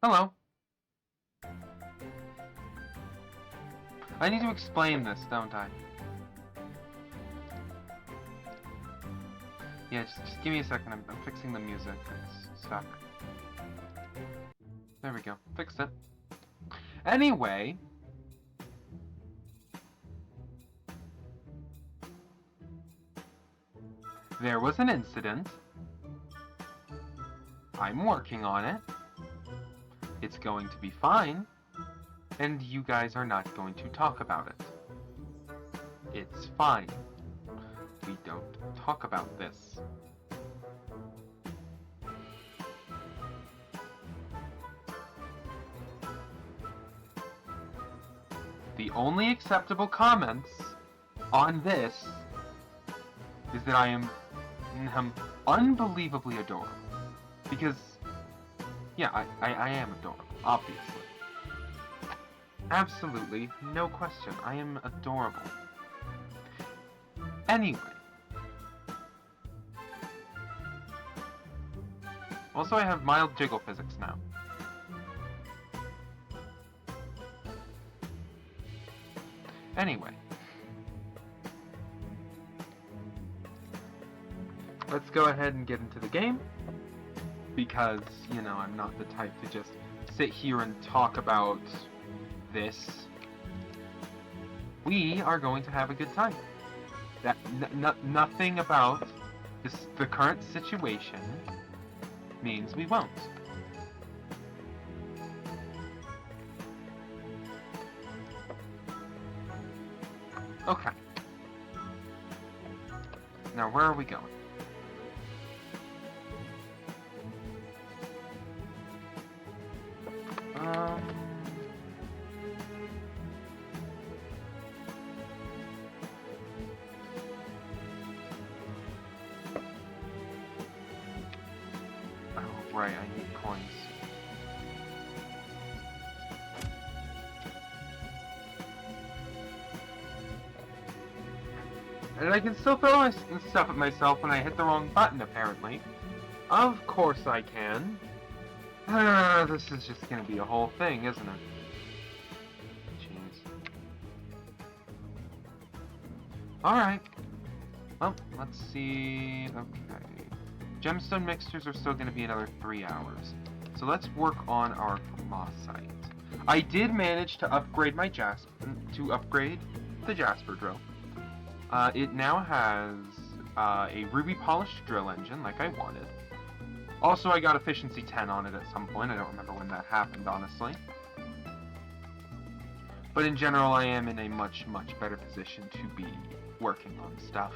Hello. I need to explain this, don't I? Yeah, just give me a second. I'm fixing the music. It's stuck. There we go. Fixed it. Anyway. There was an incident. I'm working on it. It's going to be fine. And you guys are not going to talk about it. It's fine. We don't talk about this. The only acceptable comments on this is that I am unbelievably adorable. Because, yeah, I am adorable, obviously. Absolutely, no question. I am adorable. Anyway. Also, I have mild jiggle physics now. Anyway. Let's go ahead and get into the game. Because, you know, I'm not the type to just sit here and talk about this. We are going to have a good time. That nothing about the current situation means we won't. Okay. Now where are we going? Oh, right, I need coins. And I can still throw stuff at myself when I hit the wrong button, apparently. Of course I can. This is just gonna be a whole thing, isn't it? Jeez. Alright. Well, let's see... Okay. Gemstone mixtures are still gonna be another 3 hours. So let's work on our Mossite. I did manage to upgrade my the Jasper drill. It now has a ruby polished drill engine, like I wanted. Also, I got efficiency 10 on it at some point. I don't remember when that happened, honestly. But in general, I am in a much, much better position to be working on stuff.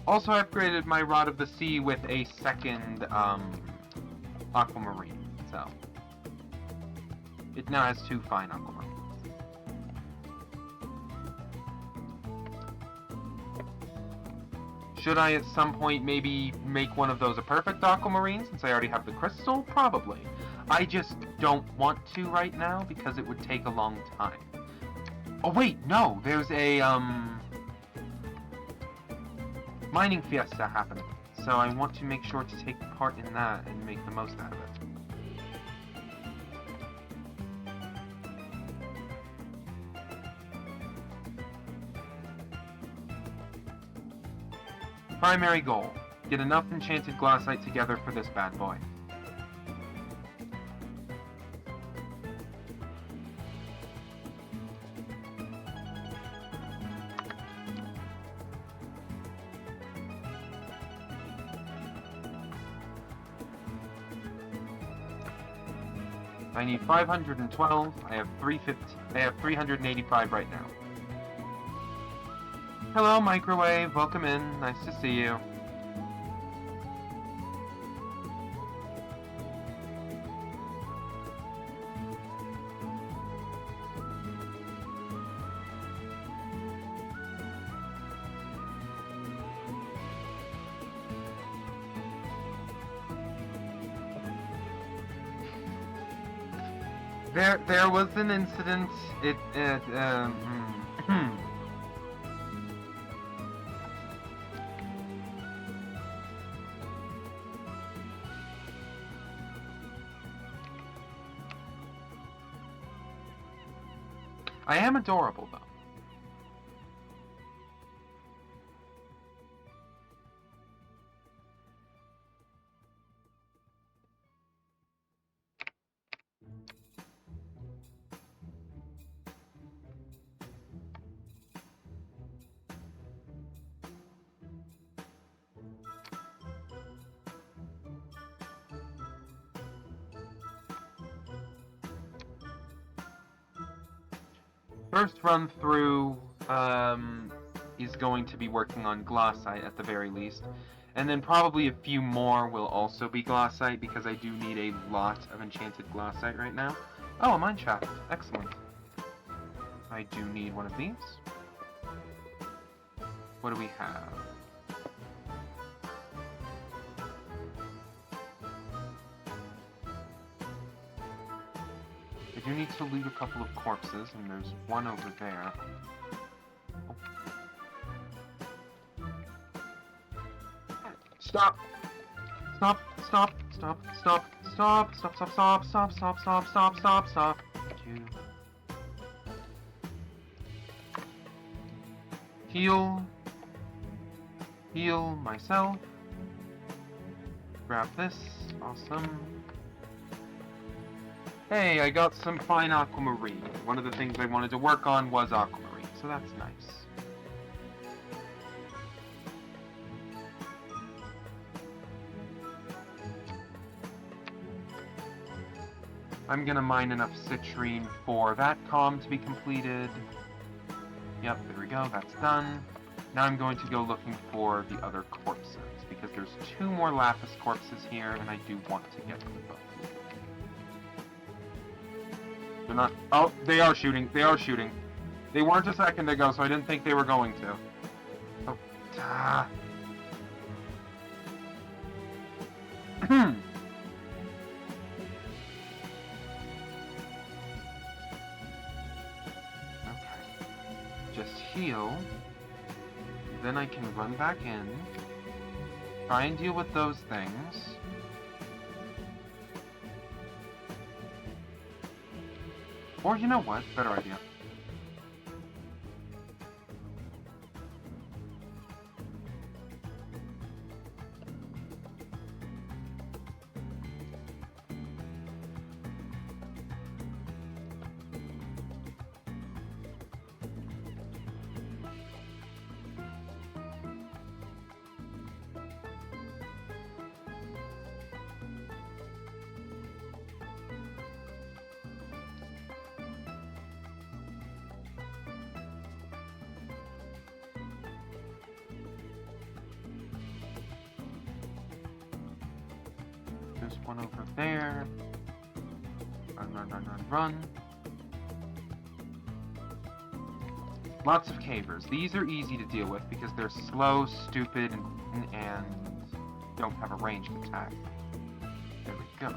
Also, I upgraded my Rod of the Sea with a second aquamarine, so it now has 2 fine aquamarines. Should I at some point maybe make one of those a perfect aquamarine since I already have the crystal? Probably. I just don't want to right now because it would take a long time. Oh wait, no! There's a mining fiesta happening. So I want to make sure to take part in that and make the most out of it. Primary goal. Get enough enchanted glassite together for this bad boy. I need 512. I have 350. I have 385 right now. Hello, Microwave. Welcome in. Nice to see you. There was an incident. I am adorable, though. First run through is going to be working on glassite at the very least. And then probably a few more will also be glassite because I do need a lot of enchanted glassite right now. Oh, a mine shaft. Excellent. I do need one of these. What do we have? I do need to loot a couple of corpses, and there's one over there. Oh. Stop! Stop! Stop! Stop! Stop! Stop! Stop! Stop! Stop! Stop! Stop! Stop! Stop! Stop! Stop! Thank you. Heal. Heal myself. Grab this. Awesome. Hey, I got some fine aquamarine. One of the things I wanted to work on was aquamarine, so that's nice. I'm gonna mine enough citrine for that comm to be completed. Yep, there we go, that's done. Now I'm going to go looking for the other corpses, because there's 2 more lapis corpses here, and I do want to get them both. They're not... Oh, they are shooting. They are shooting. They weren't a second ago, so I didn't think they were going to. Oh. Ah. Okay. Just heal. Then I can run back in. Try and deal with those things. Or you know what? Better idea. There's one over there. Run, run, run, run, run. Lots of cavers. These are easy to deal with because they're slow, stupid, and don't have a ranged attack. There we go.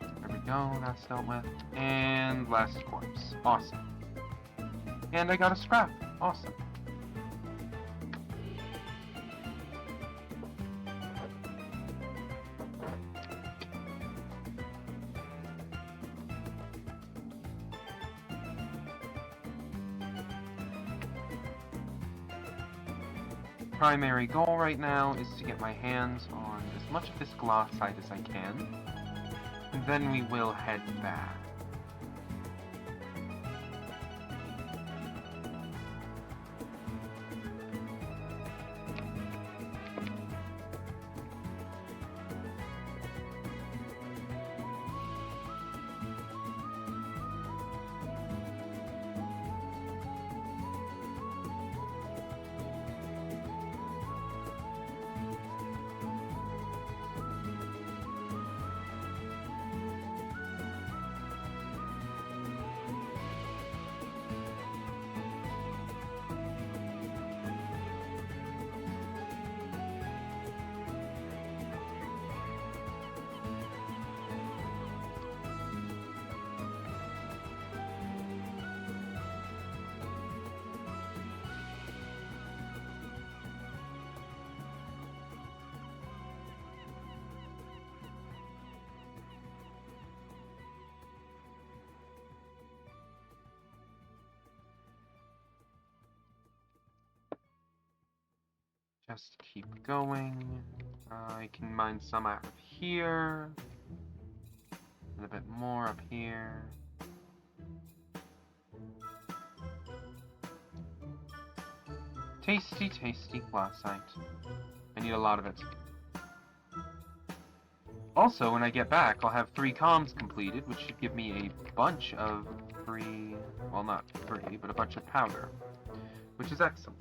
There we go, that's dealt with. And last corpse. Awesome. And I got a scrap. Awesome. Primary goal right now is to get my hands on as much of this glassite as I can, and then we will head back. Just keep going. I can mine some out of here. And a bit more up here. Tasty, tasty glassite. I need a lot of it. Also, when I get back, I'll have 3 comms completed, which should give me a bunch of free... Well, not free, but a bunch of powder. Which is excellent.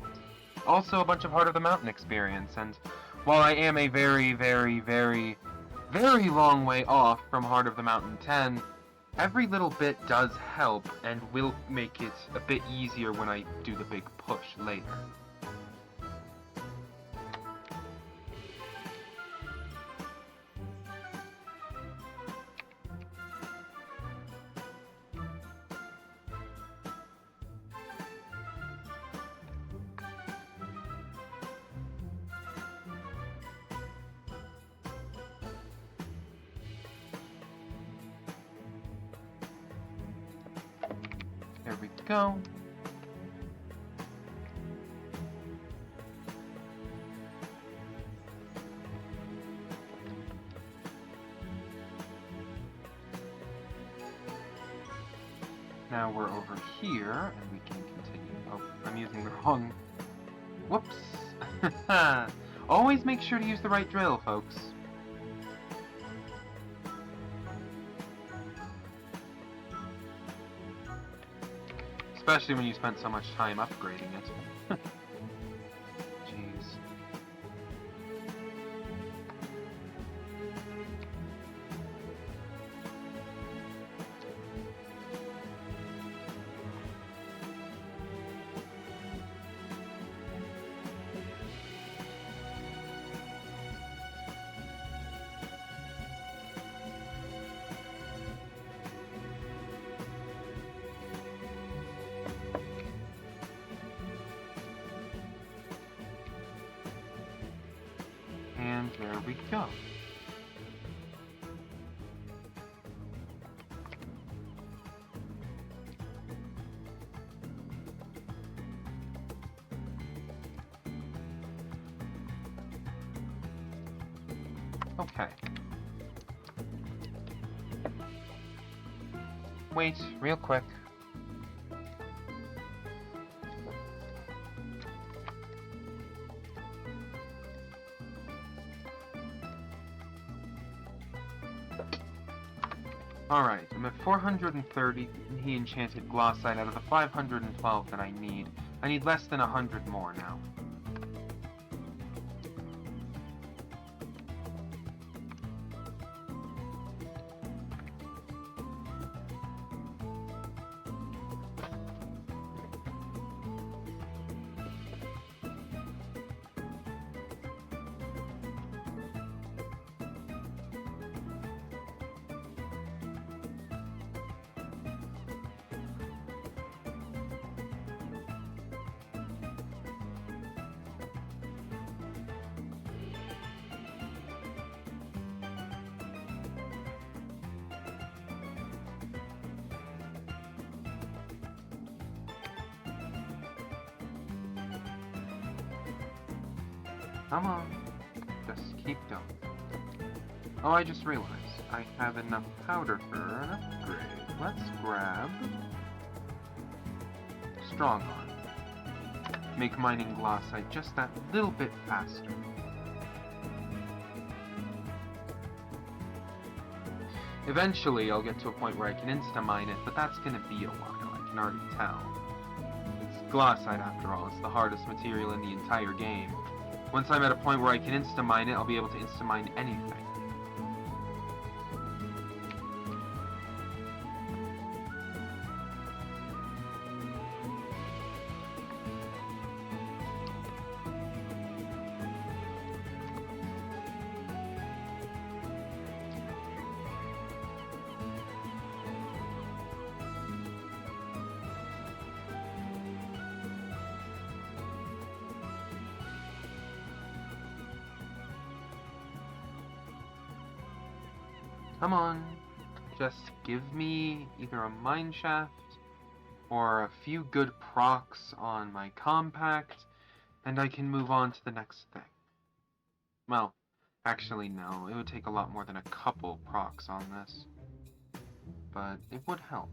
Also, a bunch of Heart of the Mountain experience, and while I am a very, very, very, very long way off from Heart of the Mountain 10, every little bit does help, and will make it a bit easier when I do the big push later. There we go. Now we're over here, and we can continue. Oh, I'm using the wrong... Whoops! Always make sure to use the right drill, folks. Especially when you spent so much time upgrading it. Jeez. And there we go. Okay. Wait, real quick. Alright, I'm at 430 he enchanted glossite out of the 512 that I need. I need less than 100 more now. Come on. Just keep going. Oh, I just realized I have enough powder for an upgrade. Let's grab Strong Arm. Make mining glossite just that little bit faster. Eventually, I'll get to a point where I can insta-mine it, but that's gonna be a while, I can already tell. It's glossite after all, it's the hardest material in the entire game. Once I'm at a point where I can insta-mine it, I'll be able to insta-mine anything. Come on, just give me either a mine shaft or a few good procs on my compact, and I can move on to the next thing. Well, actually no, it would take a lot more than a couple procs on this, but it would help.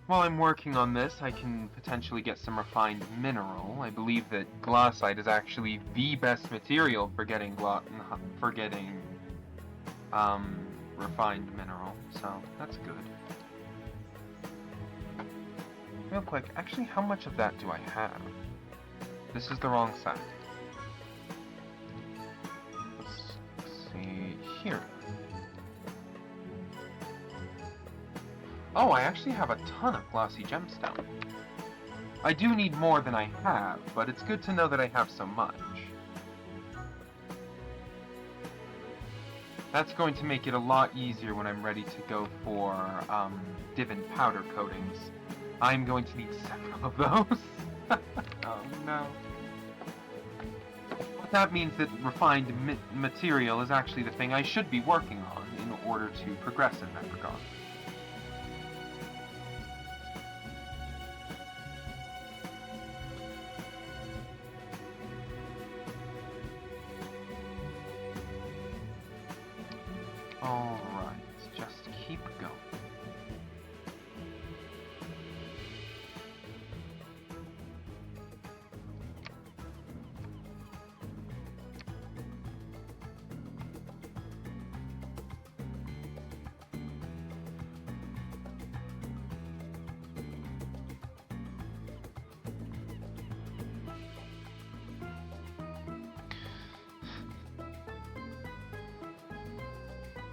While I'm working on this, I can potentially get some refined mineral. I believe that glassite is actually the best material for getting refined mineral, so that's good. Real quick, actually, how much of that do I have? This is the wrong side. Let's see here. Oh, I actually have a ton of glossy gemstone. I do need more than I have, but it's good to know that I have so much. That's going to make it a lot easier when I'm ready to go for div and powder coatings. I'm going to need several of those. Oh no. That means that refined material is actually the thing I should be working on in order to progress in that regard. Alright, just keep going.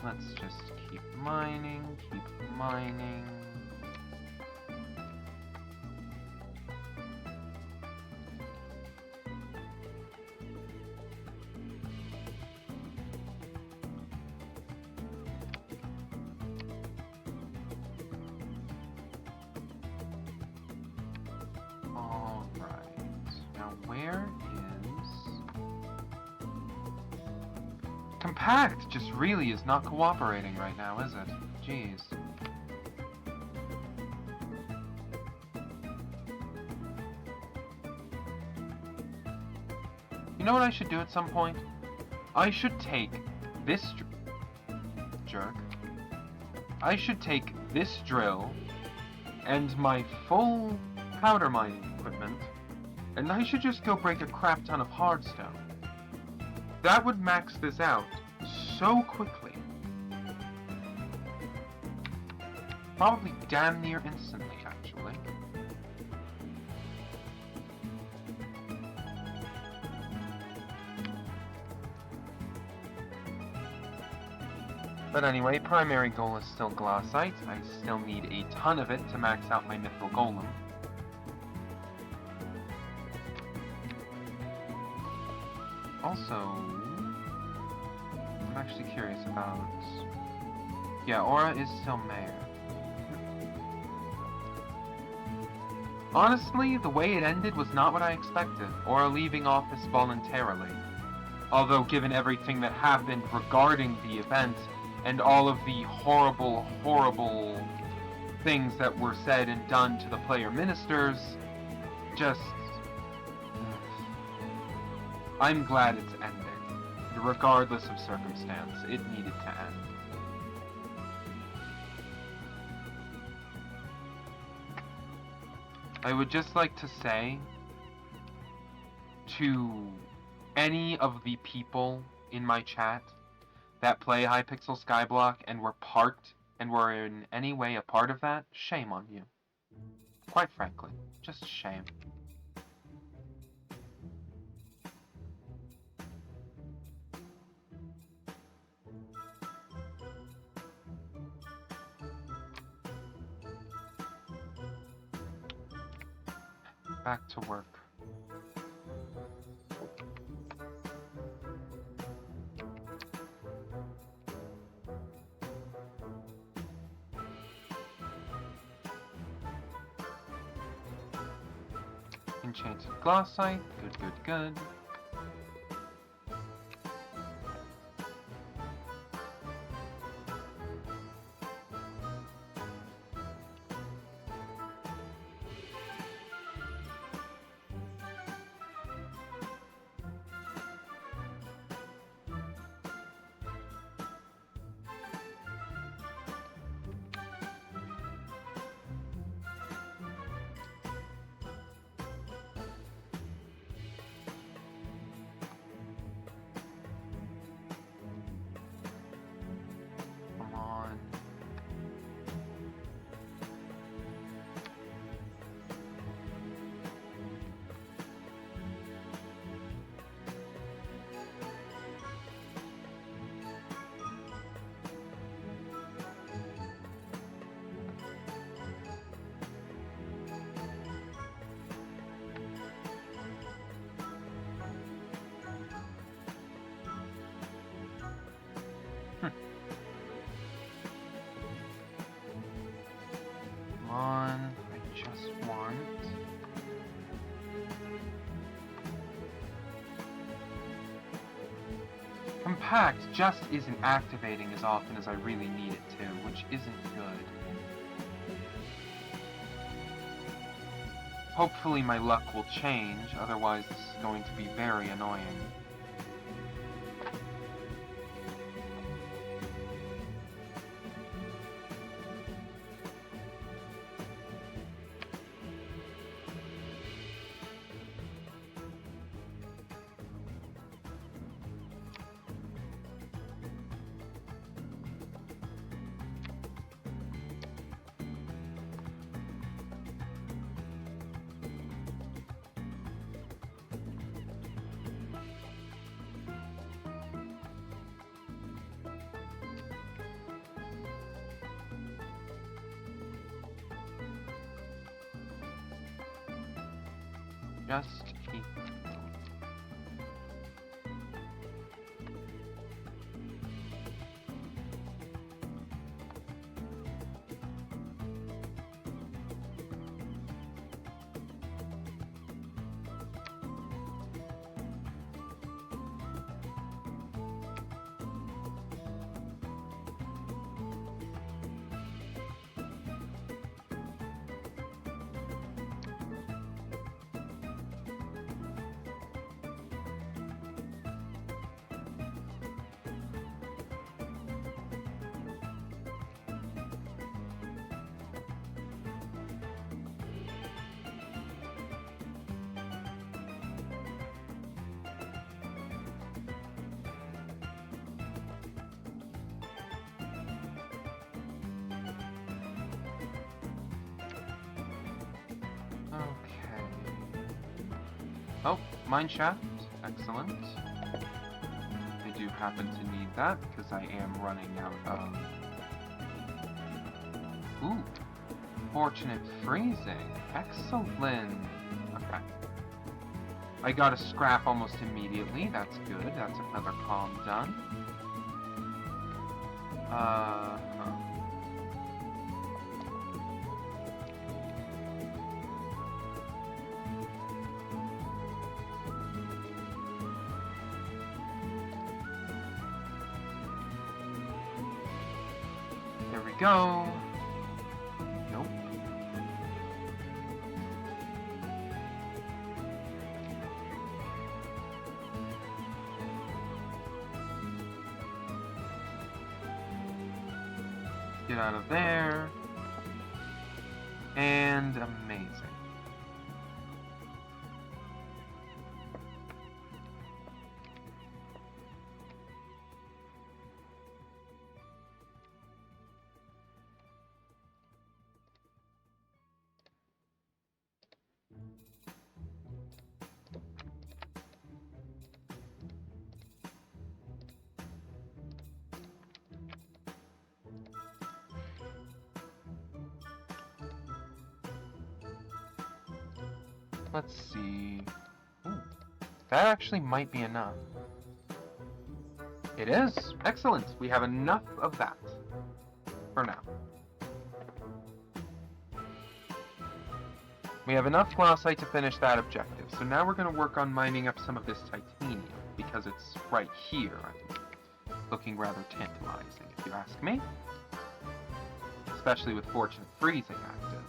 Let's just keep mining, keep mining. Alright, now where is... Compact just really is not cooperating right now, is it? Jeez. You know what I should do at some point? I should take this jerk. I should take this drill and my full powder mining equipment, and I should just go break a crap ton of hardstone. That would max this out so quickly. Probably damn near instantly, actually. But anyway, primary goal is still glassite. I still need a ton of it to max out my mythical golem. Also, I'm actually curious about... Yeah, Aura is still mayor. Honestly, the way it ended was not what I expected, Aura leaving office voluntarily. Although given everything that happened regarding the event, and all of the horrible, horrible things that were said and done to the player ministers, just... I'm glad it's ending. Regardless of circumstance, it needed to end. I would just like to say to any of the people in my chat that play hypixel skyblock and were in any way a part of that, shame on you. Quite frankly, just shame. Back to work. Enchanted glassite, good, good, good. Come on. Come on, I just want... Compact just isn't activating as often as I really need it to, which isn't good. Hopefully my luck will change, otherwise this is going to be very annoying. Just keep... Oh, mine shaft. Excellent. I do happen to need that because I am running out of... Ooh. Fortunate freezing. Excellent. Okay. I got a scrap almost immediately. That's good. That's another calm done. There we go. Nope. Get out of there. And amazing. Let's see. Ooh, that actually might be enough. It is. Excellent. We have enough of that. For now. We have enough glassite to finish that objective. So now we're going to work on mining up some of this titanium. Because it's right here. Looking rather tantalizing, if you ask me. Especially with Fortunate Freezing active.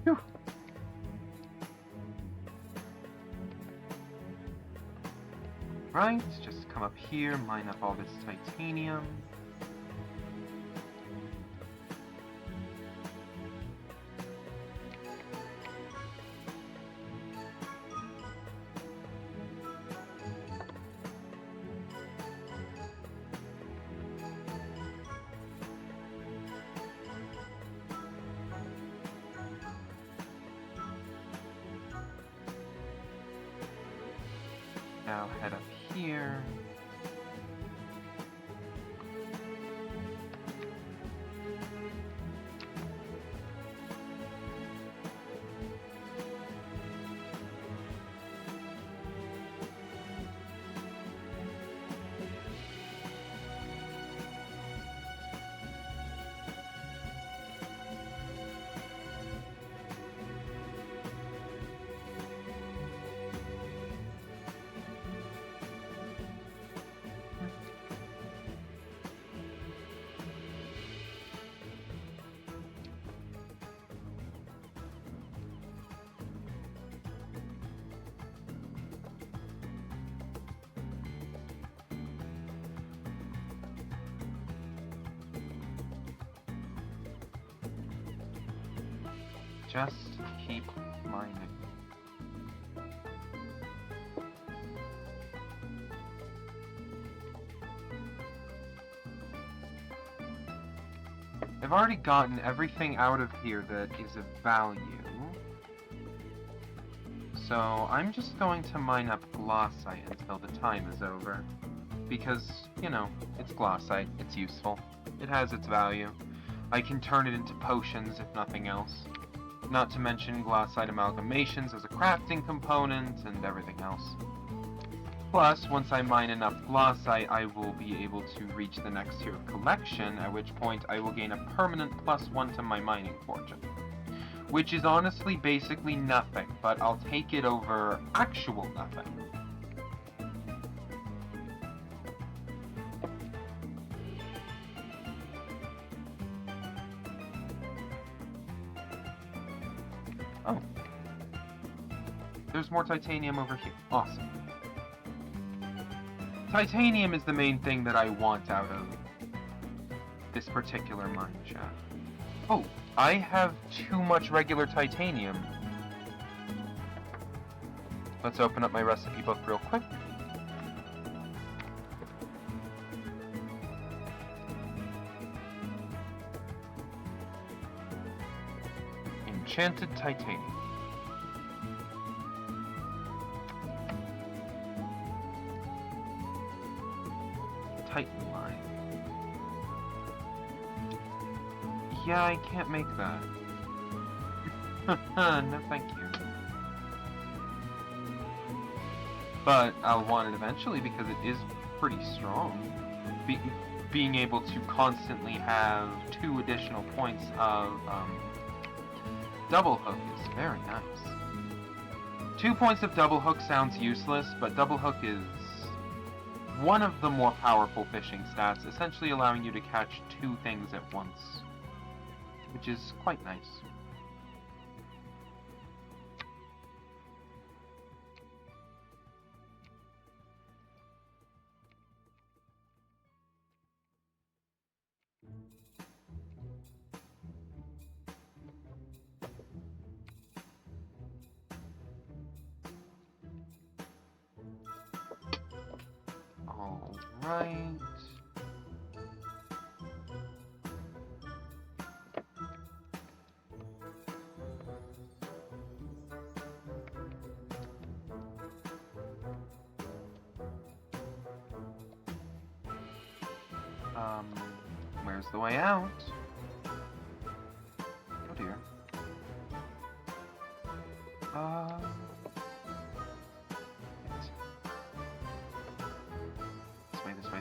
Whew. Right, just come up here, mine up all this titanium. Now head up here. Just keep mining. I've already gotten everything out of here that is of value. So I'm just going to mine up glassite until the time is over. Because, you know, it's glassite, it's useful. It has its value. I can turn it into potions if nothing else. Not to mention glassite amalgamations as a crafting component and everything else. Plus, once I mine enough glassite, I will be able to reach the next tier of collection, at which point I will gain a permanent +1 to my mining fortune. Which is honestly basically nothing, but I'll take it over actual nothing. Oh. There's more titanium over here. Awesome. Titanium is the main thing that I want out of this particular mine shaft. Oh, I have too much regular titanium. Let's open up my recipe book real quick. Enchanted titanium. Titan line. Yeah, I can't make that. No, thank you. But I'll want it eventually because it is pretty strong. Being able to constantly have 2 additional points of double hook is very nice. 2 points of double hook sounds useless, but double hook is one of the more powerful fishing stats, essentially allowing you to catch 2 things at once, which is quite nice. Alright. Where's the way out? Oh dear.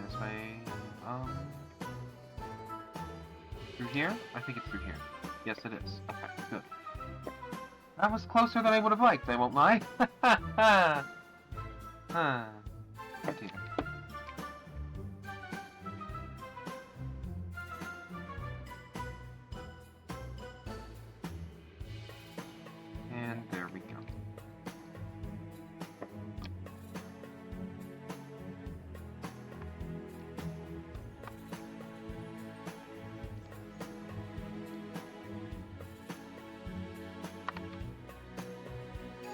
This way. Through here? I think it's through here. Yes, it is. Okay, good. That was closer than I would have liked, I won't lie. Huh. Oh dear. And there we go.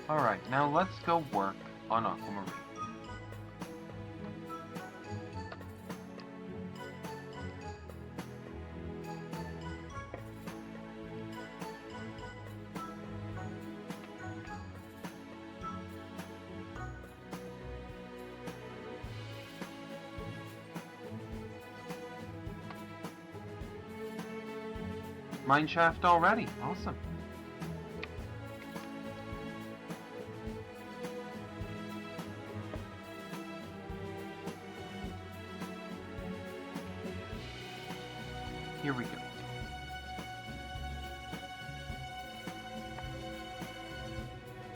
Alright, now let's go work on Aquamarine. Mineshaft already. Awesome. Here we go.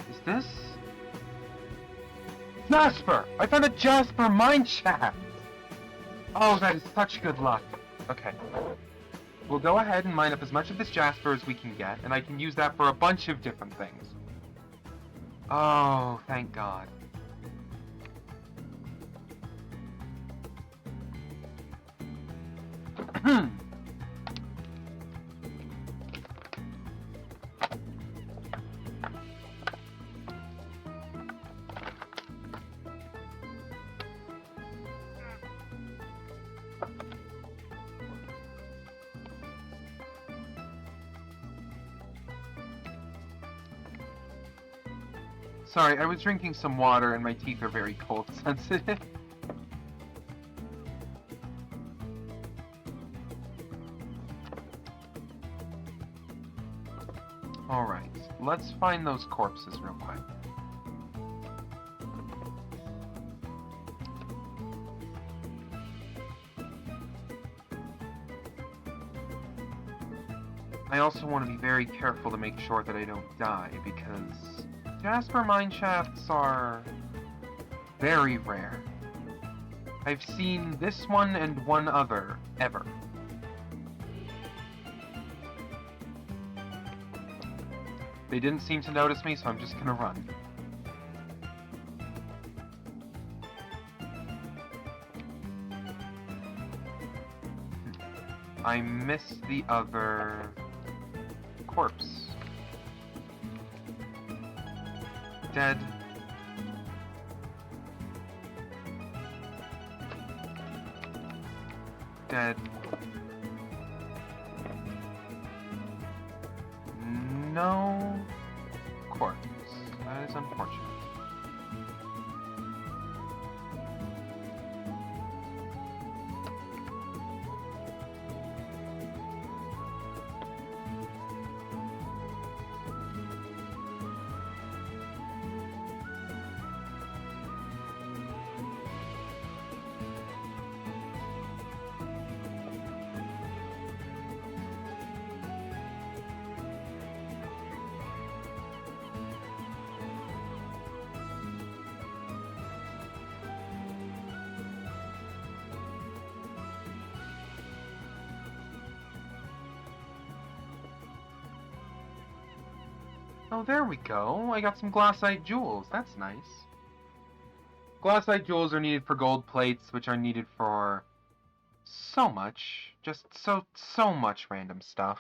Is this? Jasper! I found a Jasper mineshaft! Oh, that is such good luck. Okay. We'll go ahead and mine up as much of this Jasper as we can get, and I can use that for a bunch of different things. Oh, thank God. Sorry, I was drinking some water and my teeth are very cold sensitive. Alright, let's find those corpses real quick. I also want to be very careful to make sure that I don't die, because Jasper mineshafts are very rare. I've seen this one and one other, ever. They didn't seem to notice me, so I'm just gonna run. I missed the other corpse. Dead. Dead. No corpse. That is unfortunate. Oh, there we go. I got some glassite jewels. That's nice. Glassite jewels are needed for gold plates, which are needed for so much. Just so much random stuff.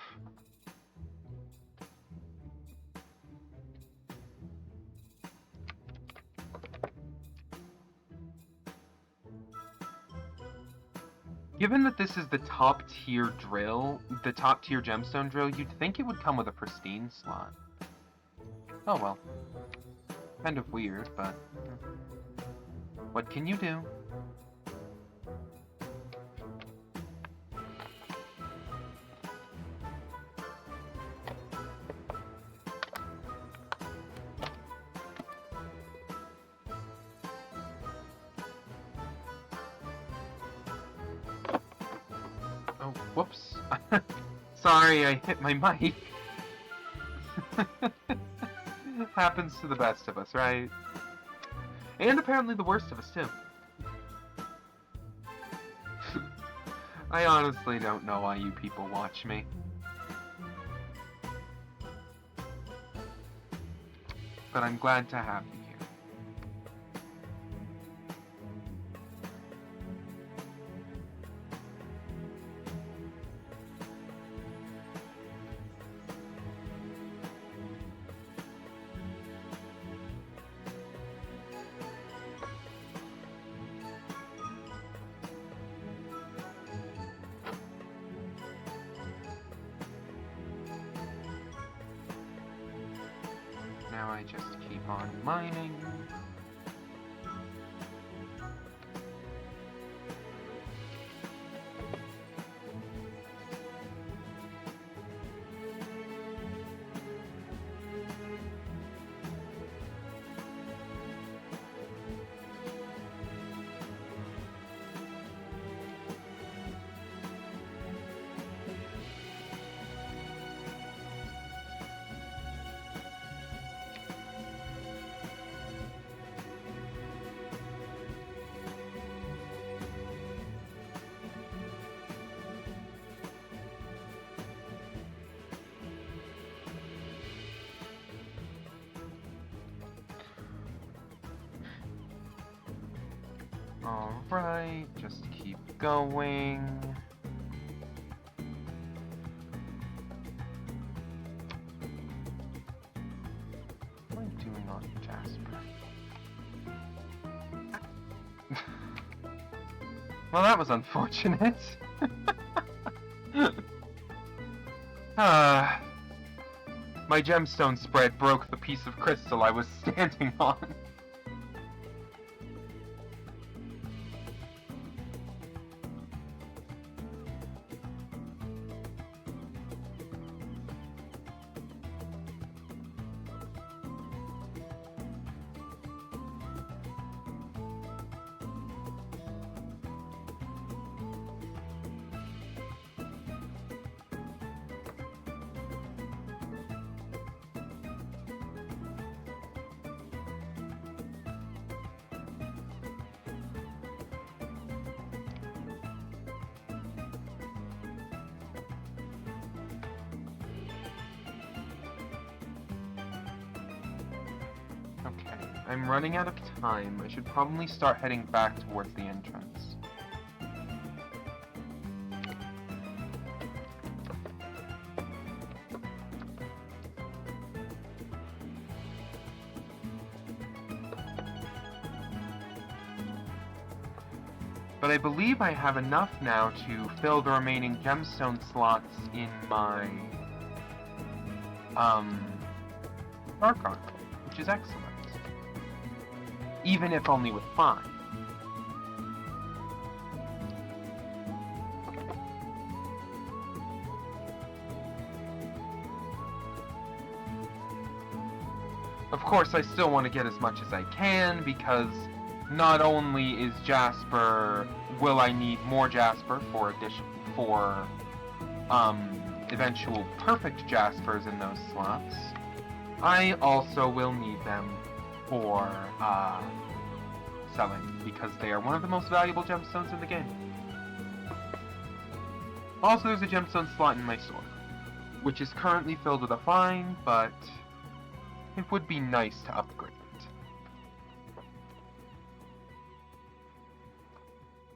Given that this is the top tier drill, the top tier gemstone drill, you'd think it would come with a pristine slot. Oh well. Kind of weird, but what can you do? Whoops. Sorry, I hit my mic. Happens to the best of us, right? And apparently the worst of us, too. I honestly don't know why you people watch me. But I'm glad to have you here. Now I just keep on mining. Alright, just keep going. What am I doing on Jasper? Well, that was unfortunate. My gemstone spread broke the piece of crystal I was standing on. Okay, I'm running out of time. I should probably start heading back towards the entrance. But I believe I have enough now to fill the remaining gemstone slots in my Dark Arc, which is excellent. Even if only with 5. Of course, I still want to get as much as I can, because not only is Jasper, will I need more Jasper for eventual perfect Jaspers in those slots, I also will need them for selling, because they are one of the most valuable gemstones in the game. Also, there's a gemstone slot in my sword, which is currently filled with a fine, but it would be nice to upgrade it.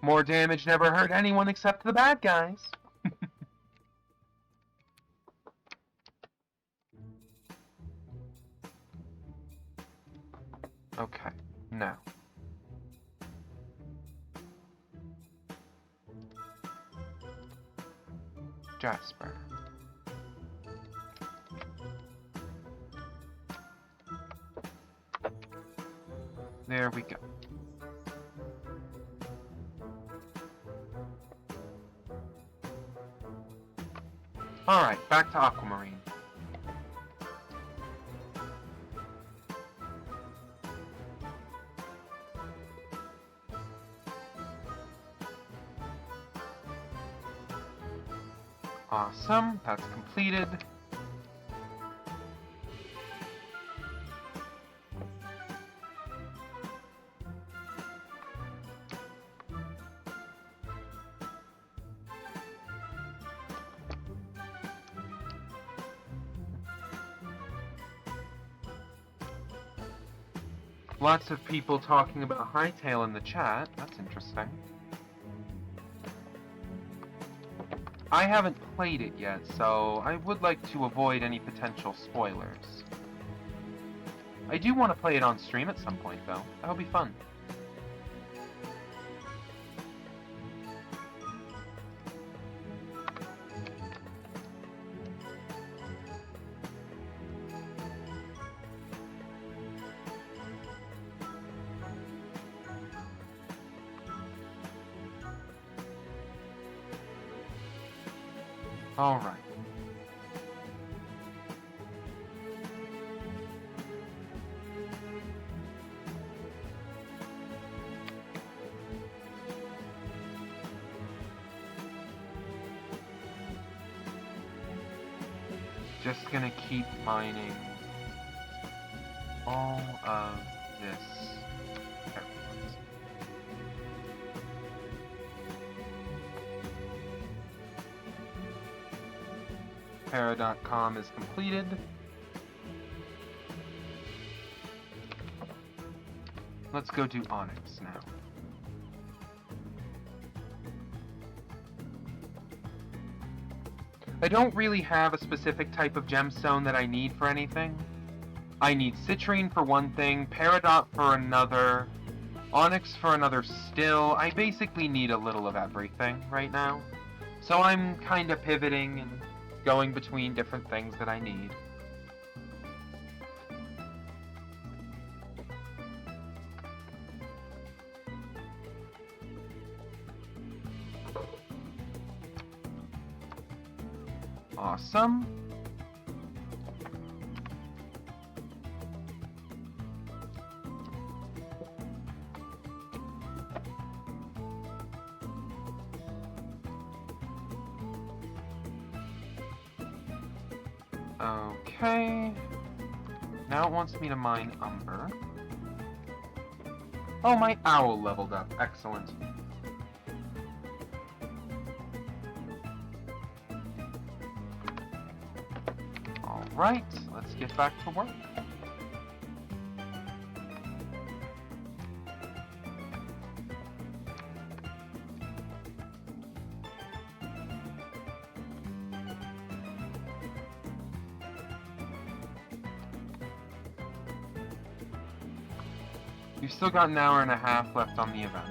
More damage never hurt anyone except the bad guys. Okay, now. Jasper. There we go. Alright, back to Aquamarine. Awesome, that's completed. Lots of people talking about Hytale in the chat. That's interesting. I haven't played it yet, so I would like to avoid any potential spoilers. I do want to play it on stream at some point, though. That'll be fun. Alright. Just gonna keep mining all of this. Para.com is completed. Let's go do Onyx now. I don't really have a specific type of gemstone that I need for anything. I need citrine for one thing, peridot for another, onyx for another still. I basically need a little of everything right now. So I'm kind of pivoting and going between different things that I need. Awesome. Okay. Now it wants me to mine umber. Oh, my owl leveled up. Excellent. Alright, let's get back to work. You've still got an hour and a half left on the event.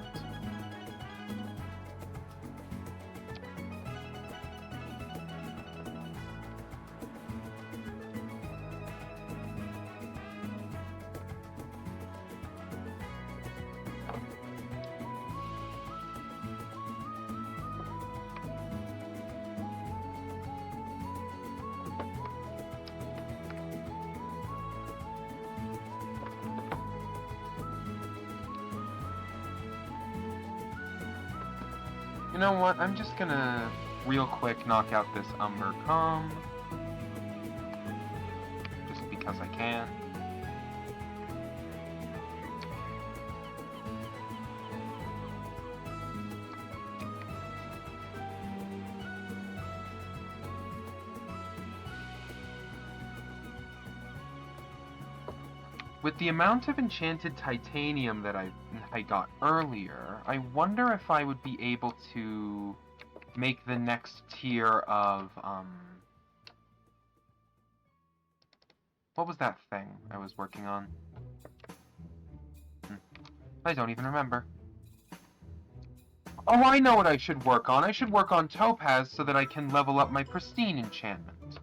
You know what? I'm just gonna real quick knock out this umber comb. Just because I can. With the amount of enchanted titanium that I got earlier, I wonder if I would be able to make the next tier of, what was that thing I was working on? I don't even remember. Oh, I know what I should work on. I should work on topaz so that I can level up my pristine enchantment.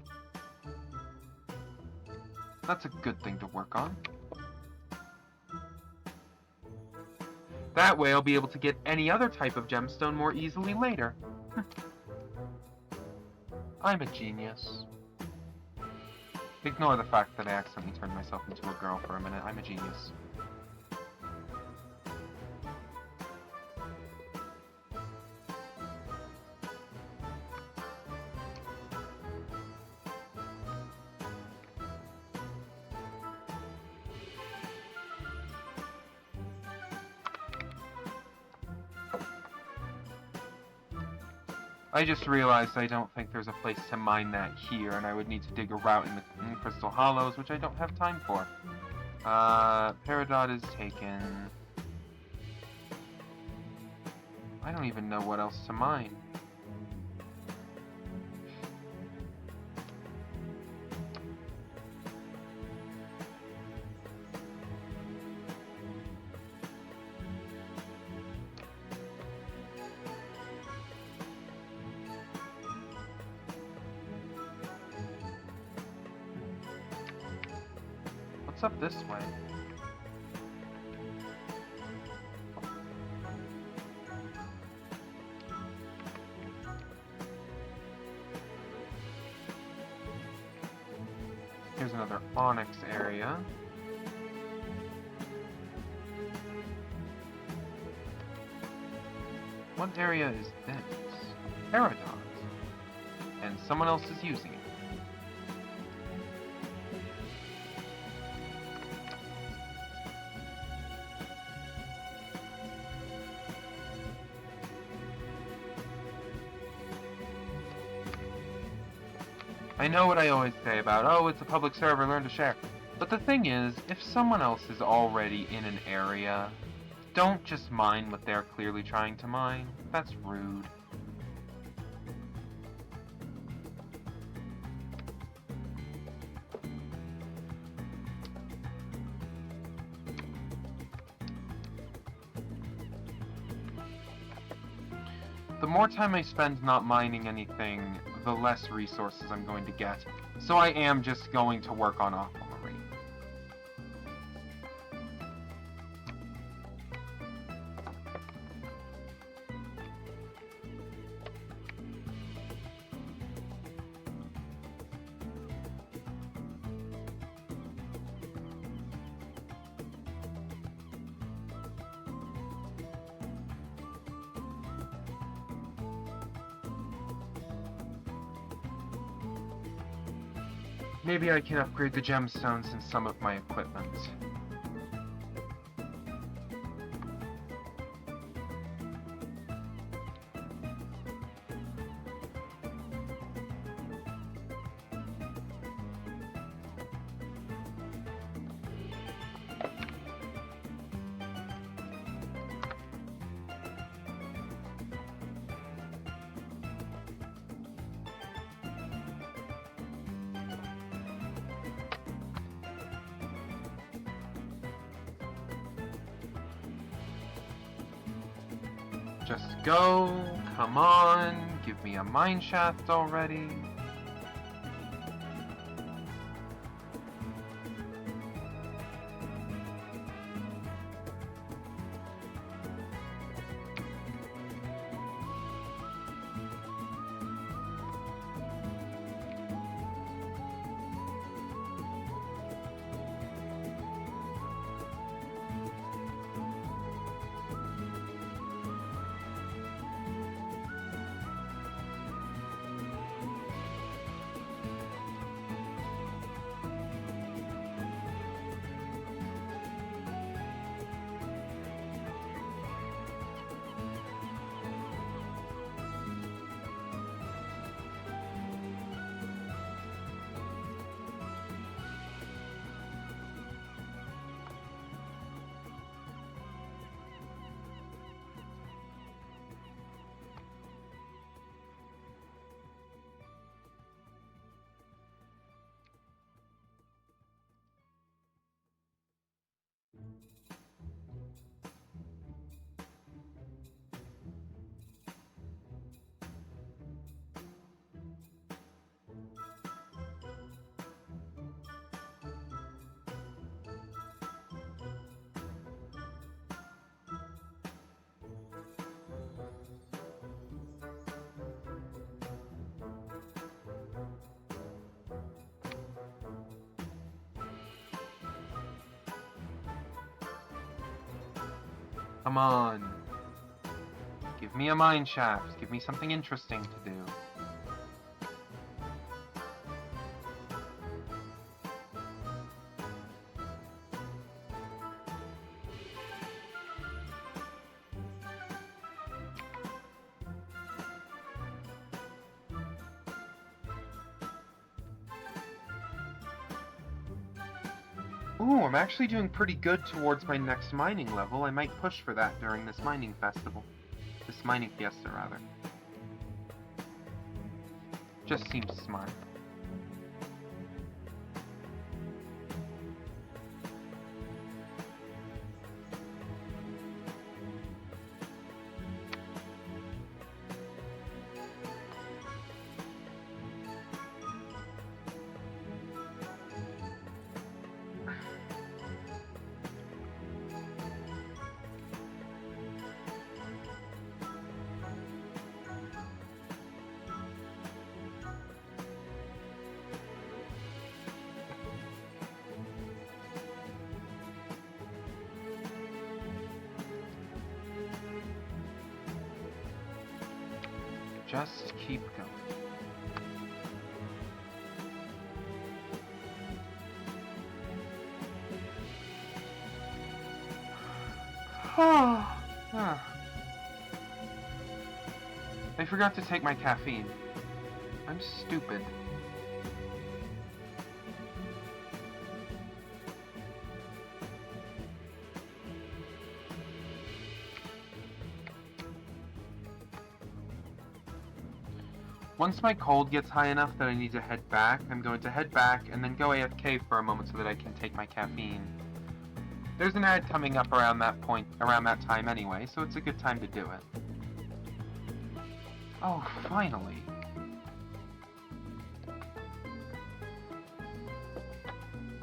That's a good thing to work on. That way I'll be able to get any other type of gemstone more easily later. I'm a genius. Ignore the fact that I accidentally turned myself into a girl for a minute. I'm a genius. I just realized I don't think there's a place to mine that here, and I would need to dig a route in the Crystal Hollows, which I don't have time for. Peridot is taken. I don't even know what else to mine. What's up this way? Here's another onyx area. What area is this? Peridot. And someone else is using it. I know what I always say about, oh, it's a public server, learn to share. But the thing is, if someone else is already in an area, don't just mine what they're clearly trying to mine. That's rude. The more time I spend not mining anything, the less resources I'm going to get. So I am just going to work on aquamarine. Maybe I can upgrade the gemstones in some of my equipment. Just go, come on, give me a mine shaft already. Come on. Give me a mine shaft. Give me something interesting to do. Ooh, I'm actually doing pretty good towards my next mining level. I might push for that during this mining festival. This mining fiesta, rather. Just seems smart. Just keep going. I forgot to take my caffeine. I'm stupid. Once my cold gets high enough that I need to head back, I'm going to head back and then go AFK for a moment so that I can take my caffeine. There's an ad coming up around that time anyway, so it's a good time to do it. Oh, finally.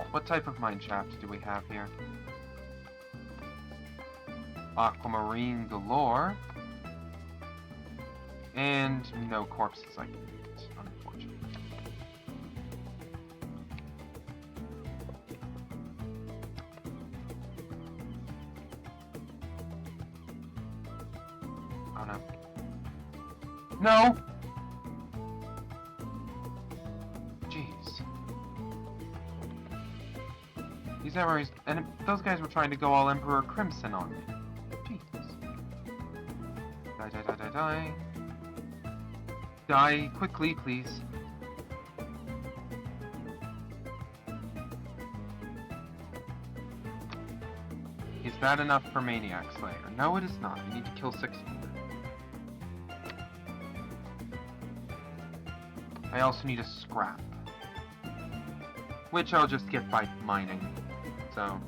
What type of mine shaft do we have here? Aquamarine galore. And no corpses I can get, unfortunately. Oh no. No! Jeez. These memories, and those guys were trying to go all Emperor Crimson on me. Jeez. Die, die, die, die, die. Die quickly, please. Is that enough for Maniac Slayer? No, it is not. I need to kill 6 more. I also need a scrap. Which I'll just get by mining. So...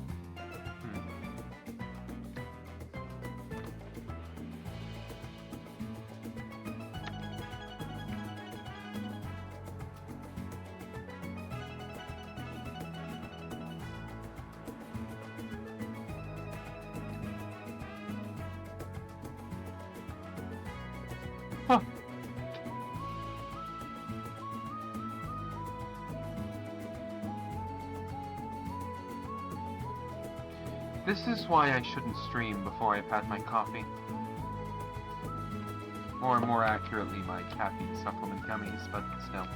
Huh. This is why I shouldn't stream before I've had my coffee. Or more accurately, my caffeine supplement gummies, but still.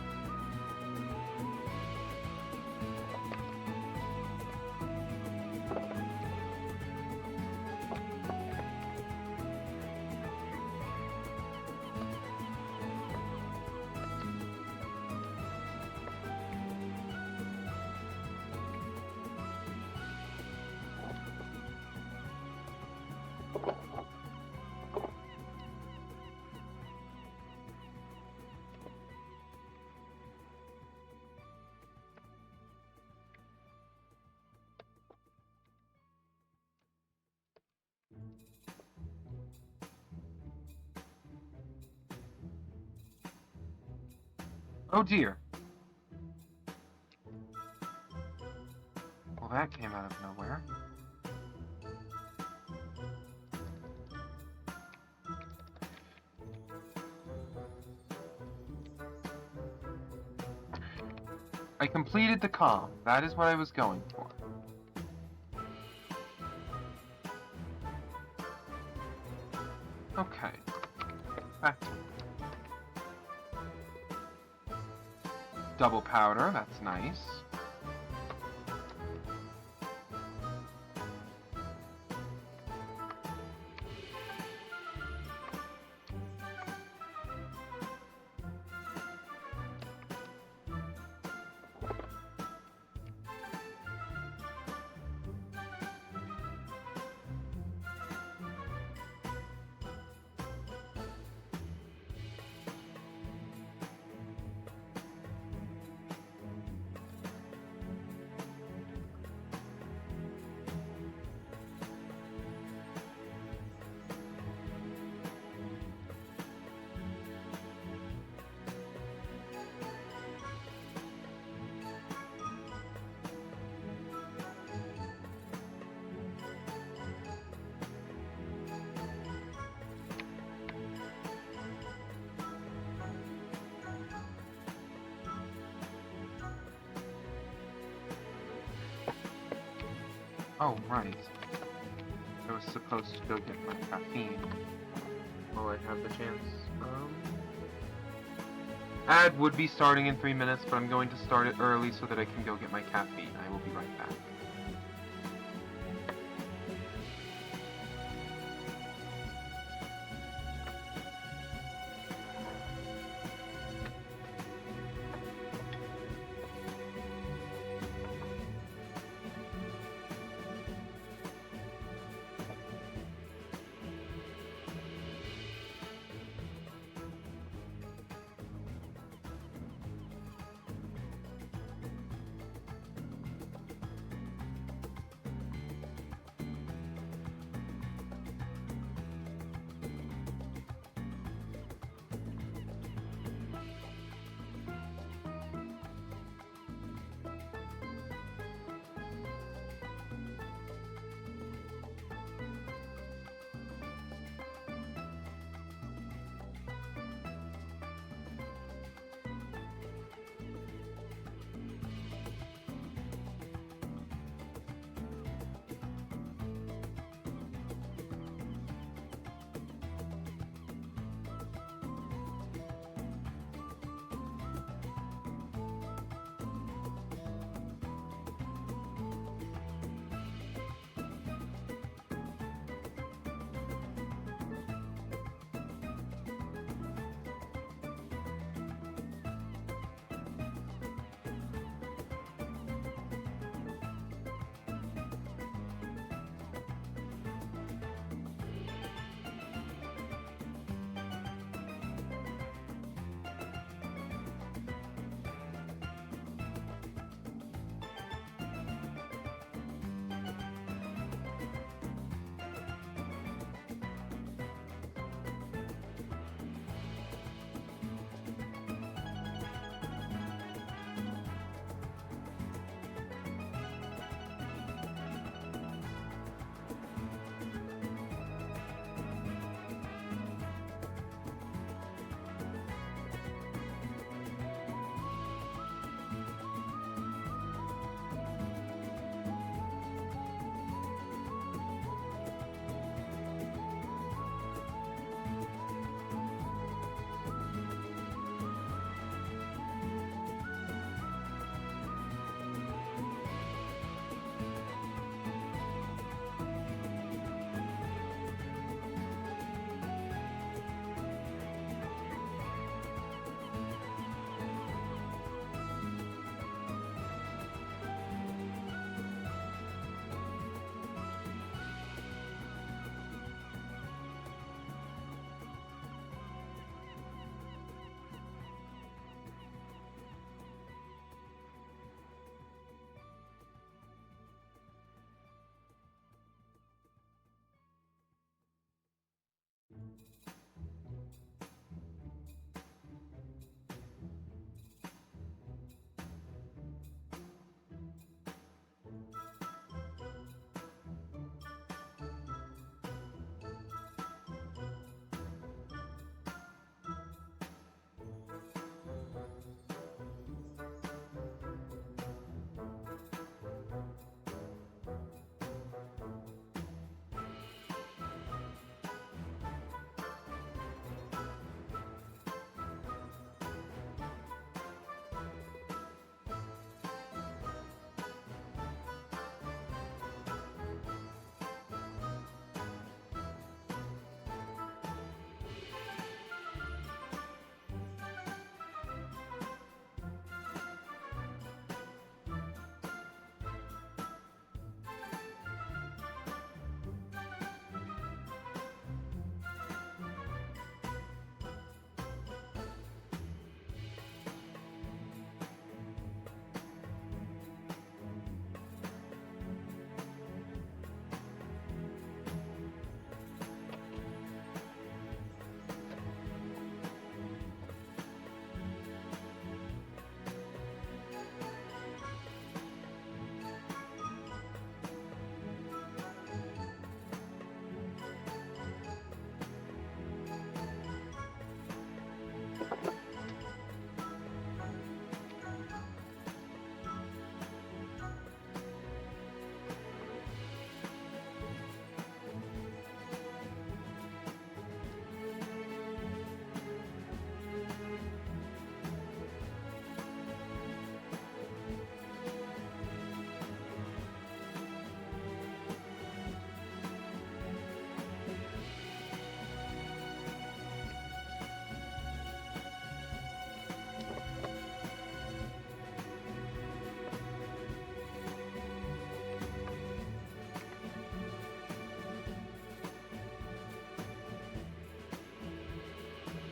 Oh dear. Well, that came out of nowhere. I completed the comm. That is what I was going for. Okay. Back to double powder, that's nice. Oh, right. I was supposed to go get my caffeine while I have the chance. Ad would be starting in 3 minutes, but I'm going to start it early so that I can go get my caffeine. I will be right back.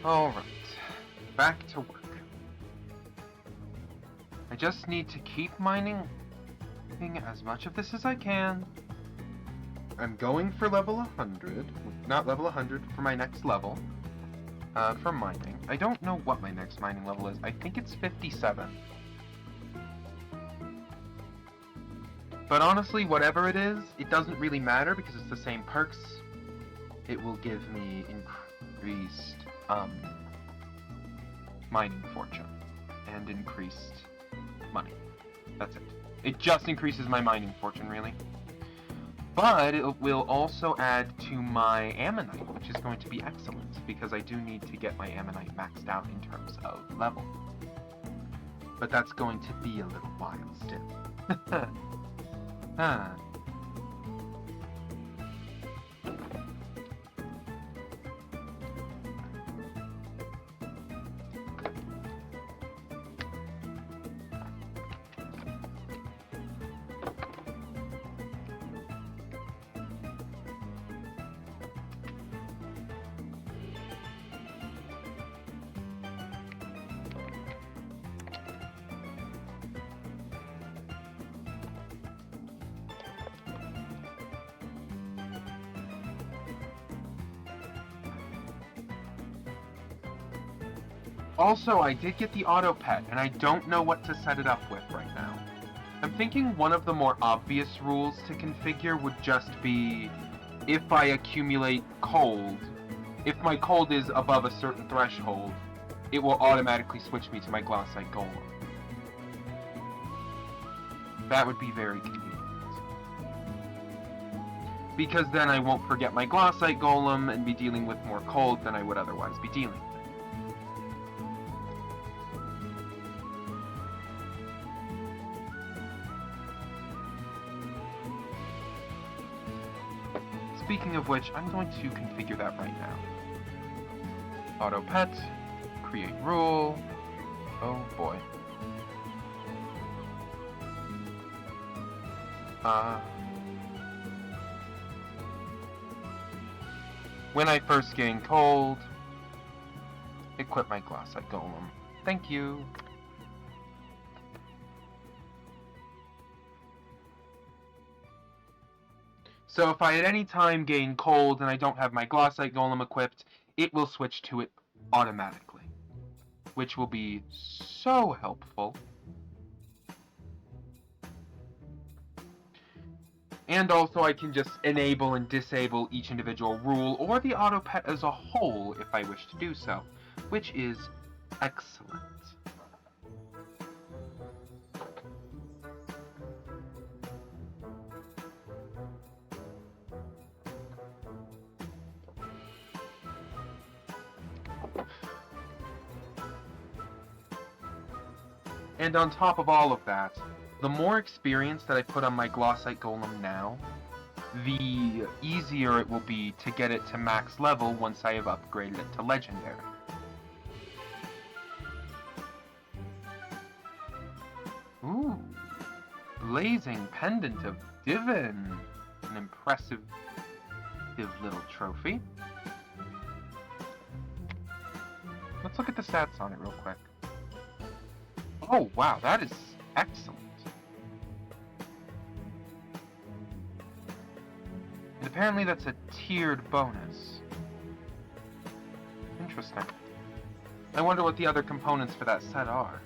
Alright. Back to work. I just need to keep mining as much of this as I can. I'm going for level 100. Not level 100, for my next level. For mining. I don't know what my next mining level is. I think it's 57. But honestly, whatever it is, it doesn't really matter because it's the same perks. It will give me increased mining fortune and increased money. That's it. It just increases my mining fortune, really. But it will also add to my ammonite, which is going to be excellent, because I do need to get my ammonite maxed out in terms of level. But that's going to be a little while still. Also, I did get the auto pet, and I don't know what to set it up with right now. I'm thinking one of the more obvious rules to configure would just be if I accumulate cold, if my cold is above a certain threshold, it will automatically switch me to my glassite golem. That would be very convenient. Because then I won't forget my glassite golem and be dealing with more cold than I would otherwise be dealing with. Speaking of which, I'm going to configure that right now. Auto pet, create rule. Oh boy. When I first gain cold, equip my glassite golem. Thank you. So if I at any time gain cold and I don't have my glassite golem equipped, it will switch to it automatically, which will be so helpful. And also I can just enable and disable each individual rule or the auto pet as a whole if I wish to do so, which is excellent. And on top of all of that, the more experience that I put on my glassite golem now, the easier it will be to get it to max level once I have upgraded it to legendary. Ooh, blazing pendant of Divin, an impressive little trophy. Let's look at the stats on it real quick. Oh wow, that is excellent. And apparently that's a tiered bonus. Interesting. I wonder what the other components for that set are.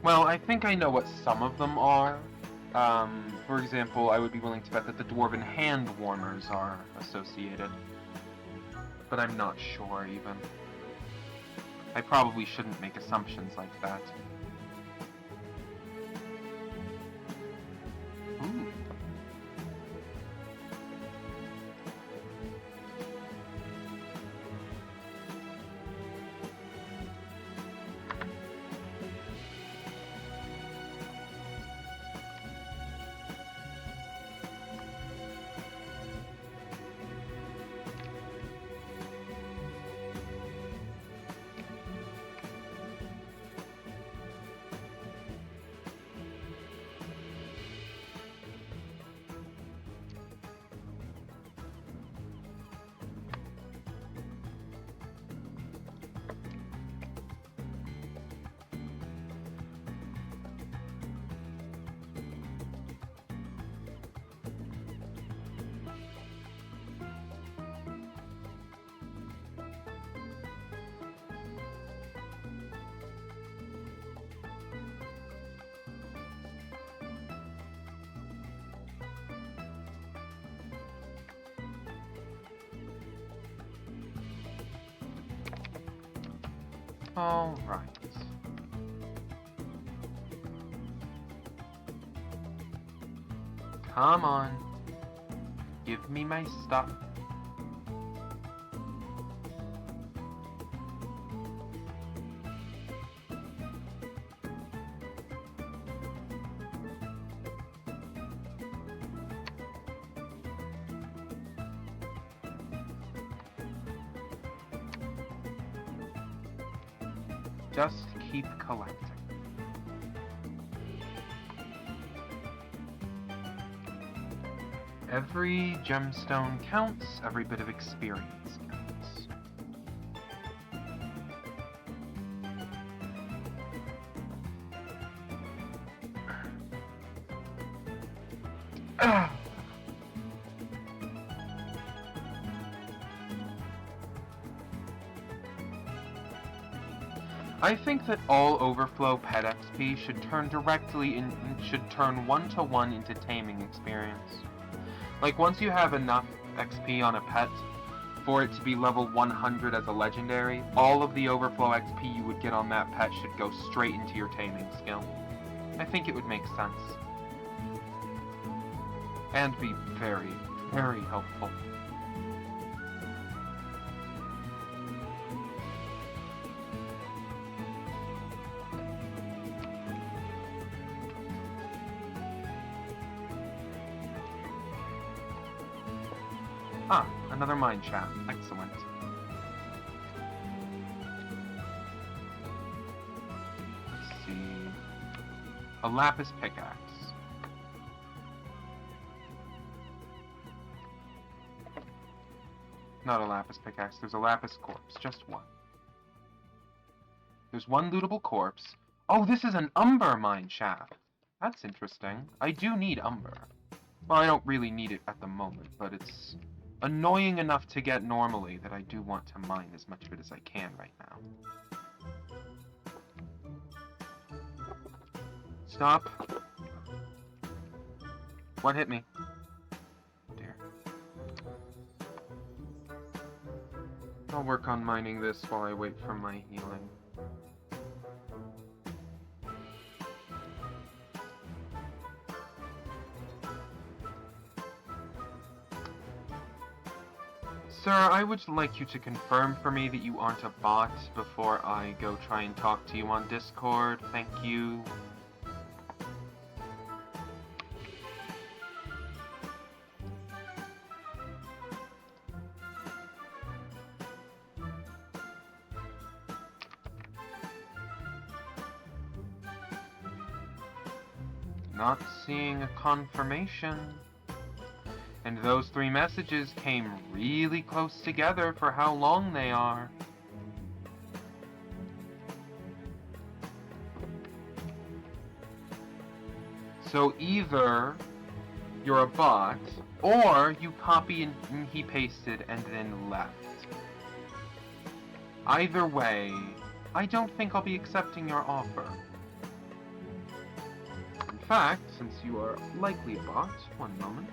Well, I think I know what some of them are. For example, I would be willing to bet that the Dwarven hand warmers are associated. But I'm not sure, even. I probably shouldn't make assumptions like that. Ooh. Alright. Come on. Give me my stuff. Just keep collecting. Every gemstone counts, every bit of experience counts. I think that all overflow pet XP should turn should turn 1-to-1 into taming experience. Like, once you have enough XP on a pet for it to be level 100 as a legendary, all of the overflow XP you would get on that pet should go straight into your taming skill. I think it would make sense. And be very, very helpful. Ah, another mine shaft. Excellent. Let's see. A lapis pickaxe. Not a lapis pickaxe, there's a lapis corpse. Just one. There's one lootable corpse. Oh, this is an umber mine shaft. That's interesting. I do need umber. Well, I don't really need it at the moment, but it's annoying enough to get normally that I do want to mine as much of it as I can right now. Stop. What hit me? Dear. I'll work on mining this while I wait for my healing. Sir, I would like you to confirm for me that you aren't a bot before I go try and talk to you on Discord. Thank you. Not seeing a confirmation. And those three messages came really close together for how long they are. So either you're a bot, or you copy and he pasted and then left. Either way, I don't think I'll be accepting your offer. In fact, since you are likely a bot, one moment.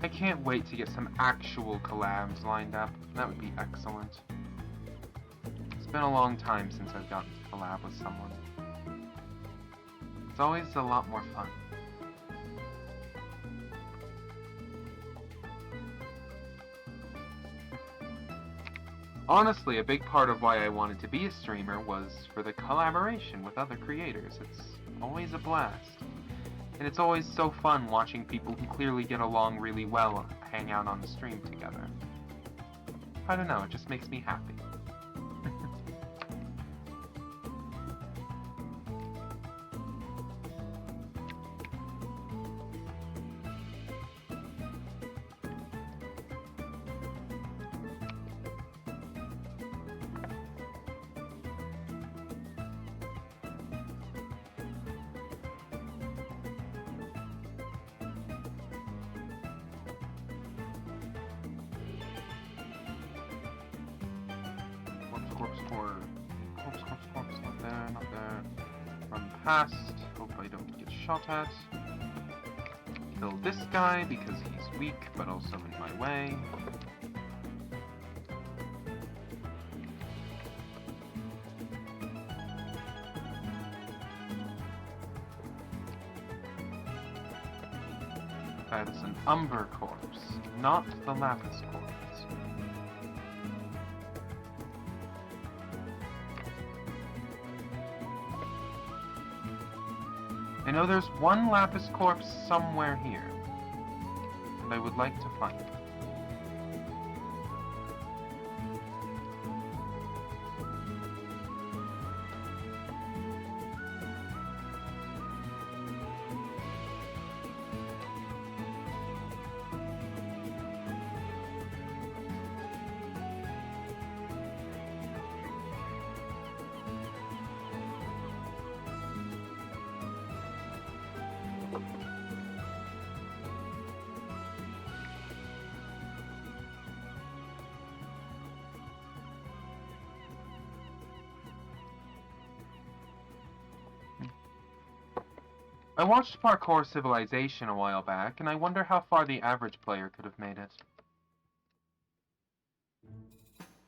I can't wait to get some actual collabs lined up. That would be excellent. It's been a long time since I've gotten to collab with someone. It's always a lot more fun. Honestly, a big part of why I wanted to be a streamer was for the collaboration with other creators. It's always a blast. And it's always so fun watching people who clearly get along really well hang out on the stream together. I don't know, it just makes me happy. Corpse, not there, not there. Run past, hope I don't get shot at. Kill this guy because he's weak, but also in my way. That is an Umber corpse, not the Lapis corpse. I know there's one Lapis corpse somewhere here, and I would like to find it. I watched Parkour Civilization a while back, and I wonder how far the average player could have made it.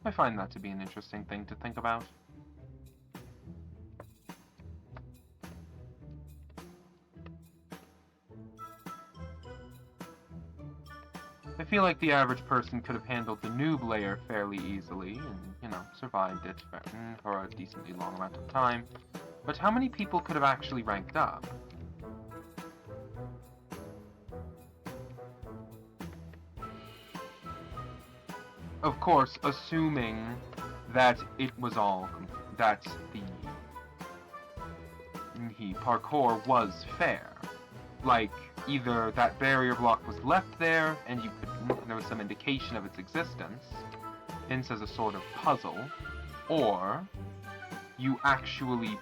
I find that to be an interesting thing to think about. I feel like the average person could have handled the noob layer fairly easily, and, you know, survived it for a decently long amount of time. But how many people could have actually ranked up? Of course, assuming that it was all, that the parkour was fair. Like, either that barrier block was left there, and there was some indication of its existence, hence as a sort of puzzle, or you actually,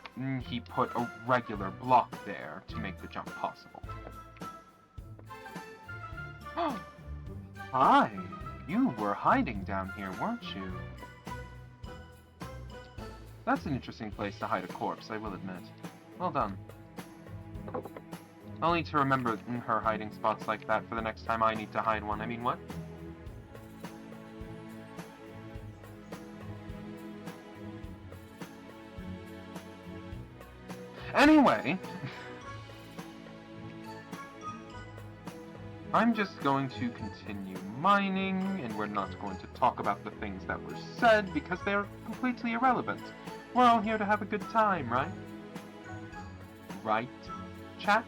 he put a regular block there to make the jump possible. Hi! You were hiding down here, weren't you? That's an interesting place to hide a corpse, I will admit. Well done. I'll need to remember her hiding spots like that for the next time I need to hide one. I mean, what? Anyway... I'm just going to continue mining, and we're not going to talk about the things that were said, because they're completely irrelevant. We're all here to have a good time, right? Right, chat?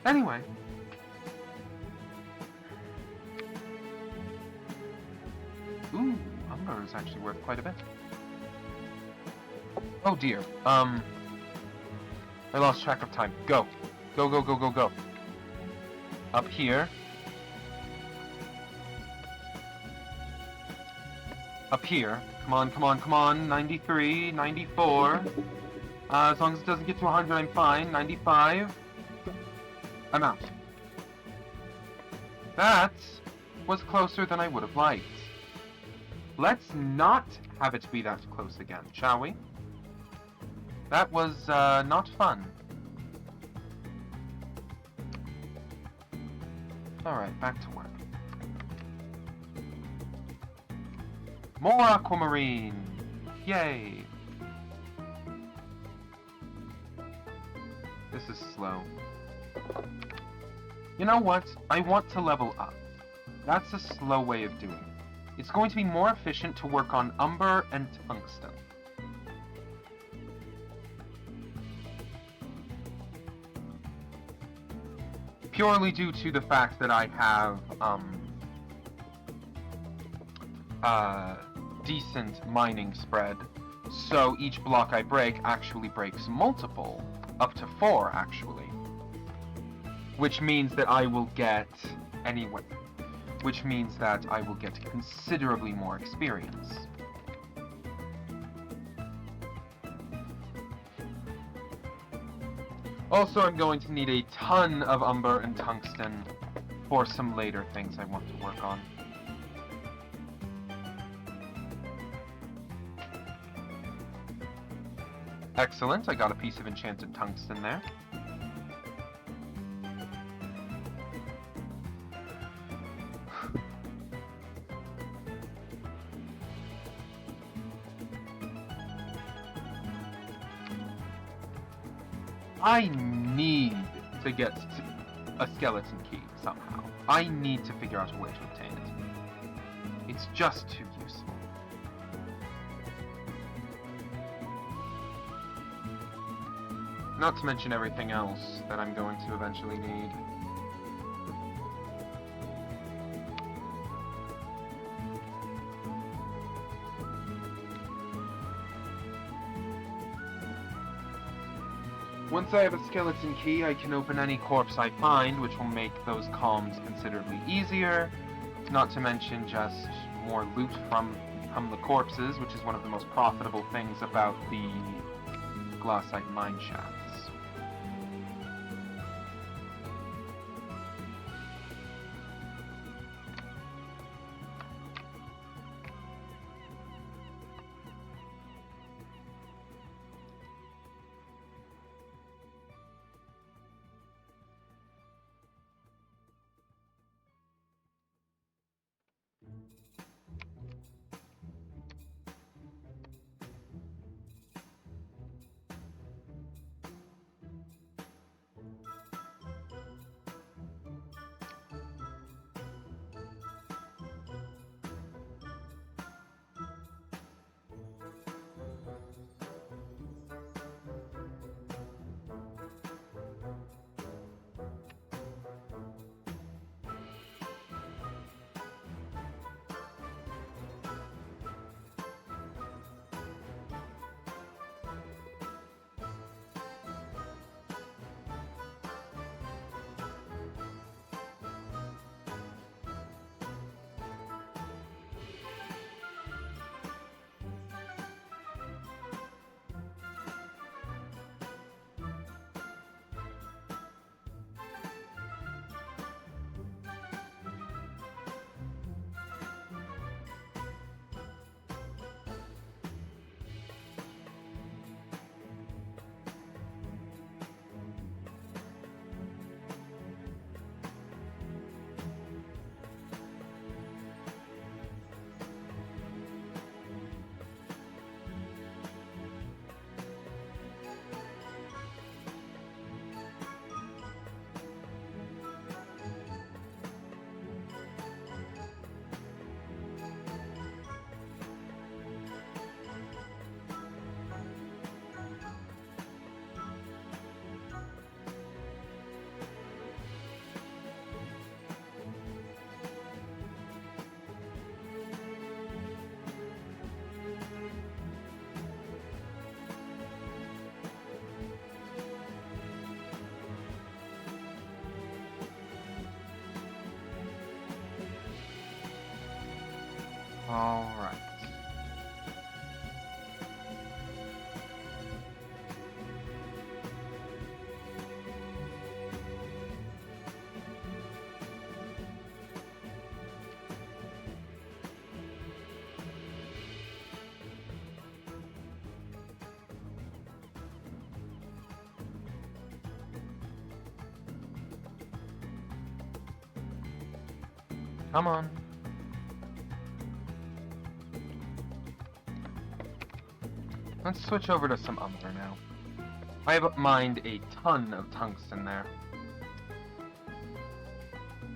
Anyway. Ooh, Umber is actually worth quite a bit. Oh dear, I lost track of time. Go. Go, go, go, go, go. Up here. Up here. Come on, come on, come on. 93, 94. As long as it doesn't get to 100, I'm fine. 95. I'm out. That was closer than I would have liked. Let's not have it be that close again, shall we? That was, not fun. Alright, back to work. More aquamarine! Yay! This is slow. You know what? I want to level up. That's a slow way of doing it. It's going to be more efficient to work on umber and tungsten. purely due to the fact that I have, decent mining spread. So each block I break actually breaks multiple, up to 4 actually. Which means that I will get, which means that I will get considerably more experience. Also, I'm going to need a ton of umber and tungsten for some later things I want to work on. Excellent, I got a piece of enchanted tungsten there. I need to get a skeleton key somehow. I need to figure out a way to obtain it. It's just too useful. Not to mention everything else that I'm going to eventually need. Once I have a skeleton key, I can open any corpse I find, which will make those comms considerably easier. Not to mention just more loot from the corpses, which is one of the most profitable things about the glassite mine shafts. All right. Come on. Let's switch over to some umber now. I have mined a ton of tungsten there.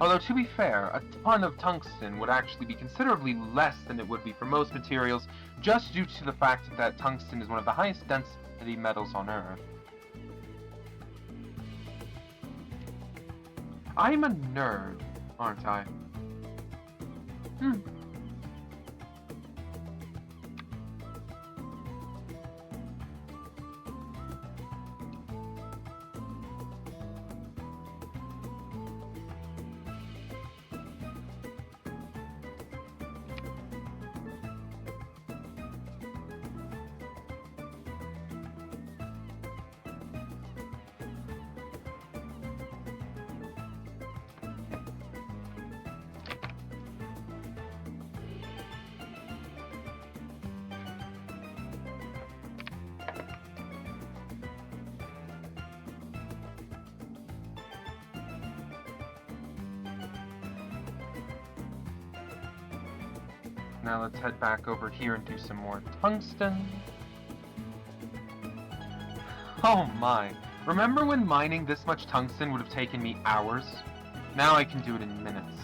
Although, to be fair, a ton of tungsten would actually be considerably less than it would be for most materials, just due to the fact that tungsten is one of the highest density metals on Earth. I'm a nerd, aren't I? Hmm. Now let's head back over here and do some more tungsten. Oh my. Remember when mining this much tungsten would have taken me hours? Now I can do it in minutes.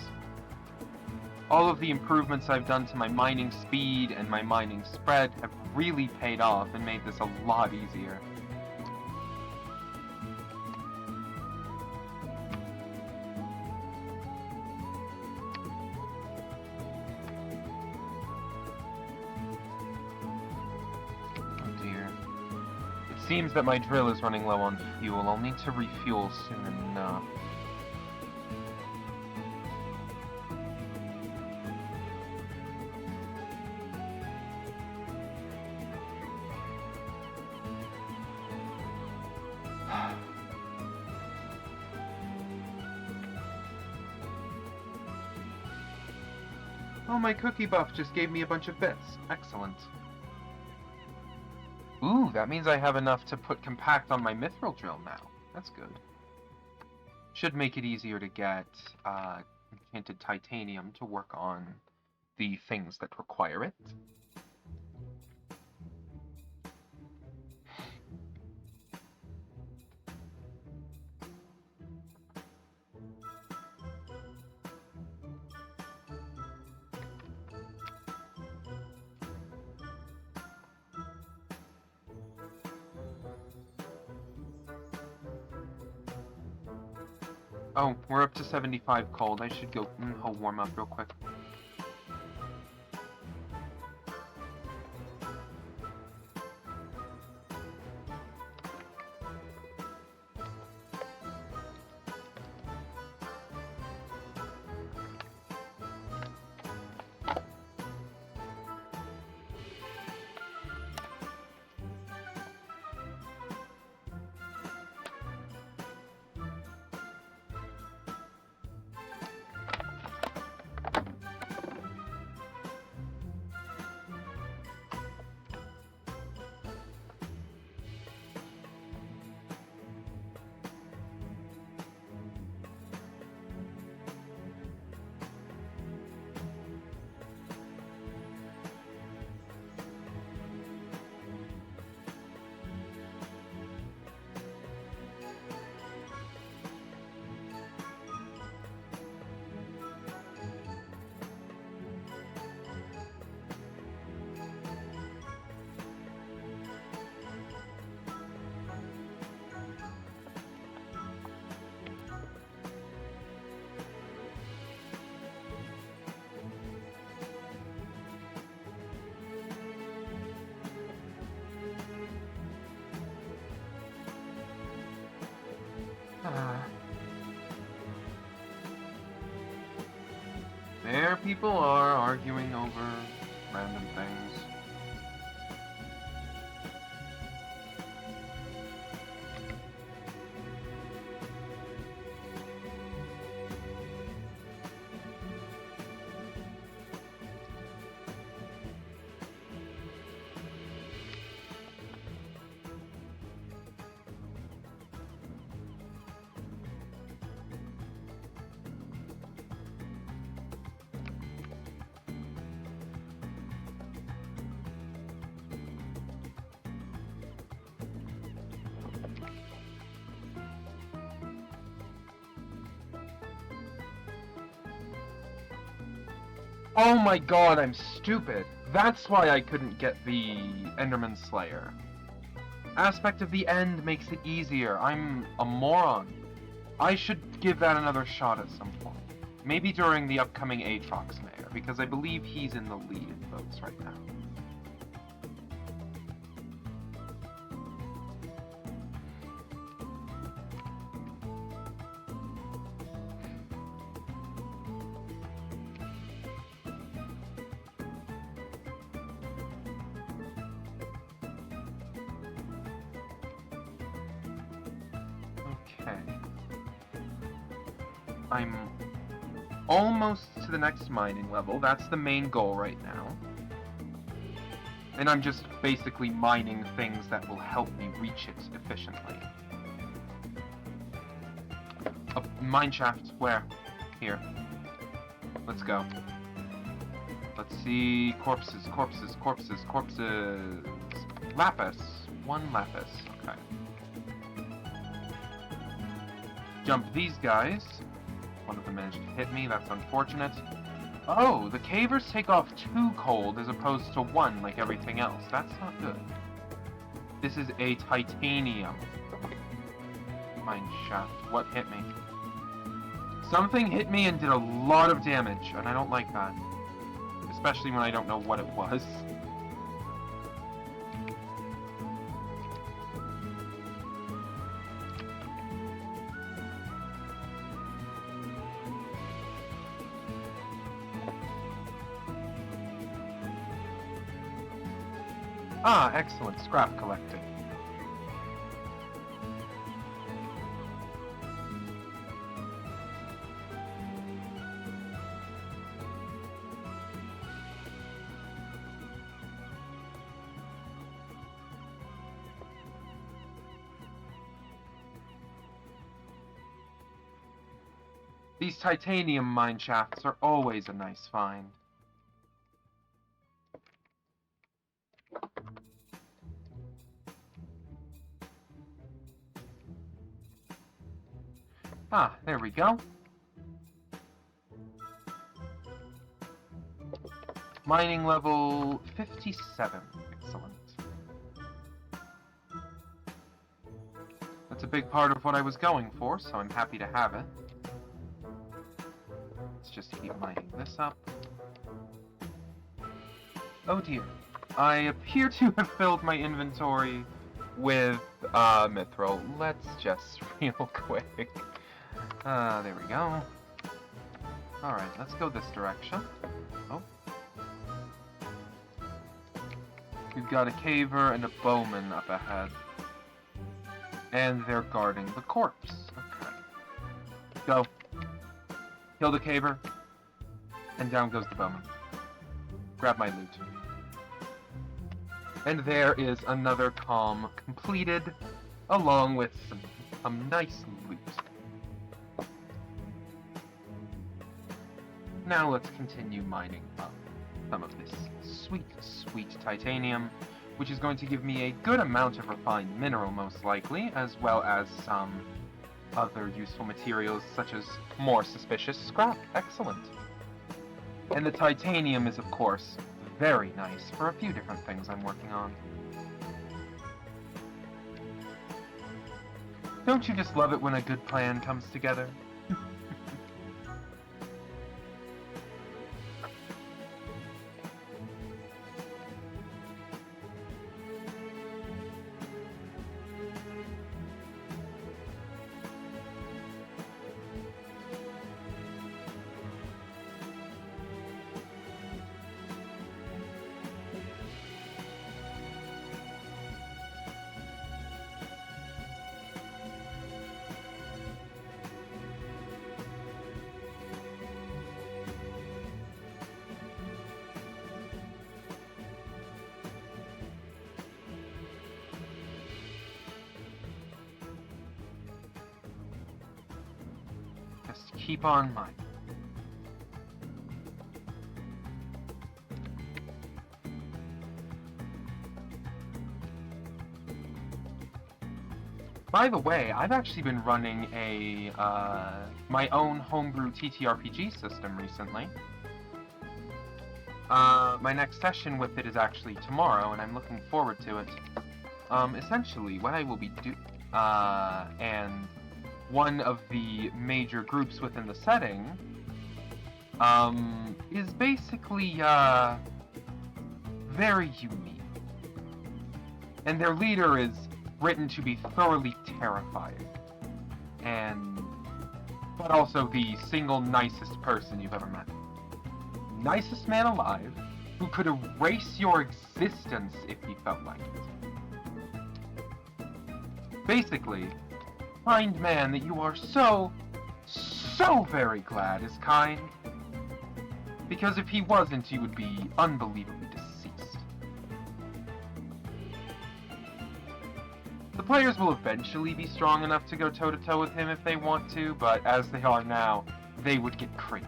All of the improvements I've done to my mining speed and my mining spread have really paid off and made this a lot easier. Seems that my drill is running low on fuel. I'll need to refuel soon enough. Oh, my cookie buff just gave me a bunch of bits. Excellent. Ooh, that means I have enough to put compact on my mithril drill now. That's good. Should make it easier to get enchanted titanium to work on the things that require it. Oh, we're up to 75 cold. I should go warm up real quick. There people are arguing over random things. Oh my god, I'm stupid. That's why I couldn't get the Enderman Slayer. Aspect of the End makes it easier. I'm a moron. I should give that another shot at some point. Maybe during the upcoming Aatrox Mayor, because I believe he's in the lead in votes right now. Okay. I'm almost to the next mining level. That's the main goal right now. And I'm just basically mining things that will help me reach it efficiently. A mine shaft. Where? Here. Let's go. Let's see. Corpses, corpses, corpses, corpses. Lapis. One lapis. Okay. Jump these guys. One of them managed to hit me. That's unfortunate. Oh, the cavers take off 2 cold as opposed to 1 like everything else. That's not good. This is a titanium mine shaft. What hit me? Something hit me and did a lot of damage, and I don't like that. Especially when I don't know what it was. Ah, excellent. Scrap collecting. These titanium mine shafts are always a nice find. Ah, there we go. Mining level 57. Excellent. That's a big part of what I was going for, so I'm happy to have it. Let's just keep mining this up. Oh dear. I appear to have filled my inventory with mithril. Let's just real quick. There we go. Alright, let's go this direction. Oh. We've got a caver and a bowman up ahead. And they're guarding the corpse. Okay. Go. Kill the caver. And down goes the bowman. Grab my loot. And there is another calm completed, along with some nice loot. Now let's continue mining up some of this sweet, sweet titanium, which is going to give me a good amount of refined mineral, most likely, as well as some other useful materials, such as more suspicious scrap. Excellent. And the titanium is, of course, very nice for a few different things I'm working on. Don't you just love it when a good plan comes together? Just keep on mining. By the way, I've actually been running a my own homebrew TTRPG system recently. My next session with it is actually tomorrow, and I'm looking forward to it. Essentially, what I will be and one of the major groups within the setting, is basically, very unique. And their leader is written to be thoroughly terrifying. But also the single nicest person you've ever met. Nicest man alive, who could erase your existence if he felt like it. Basically, kind man that you are so very glad is kind. Because if he wasn't, you would be unbelievably deceased. The players will eventually be strong enough to go toe-to-toe with him if they want to, but as they are now, they would get creamed.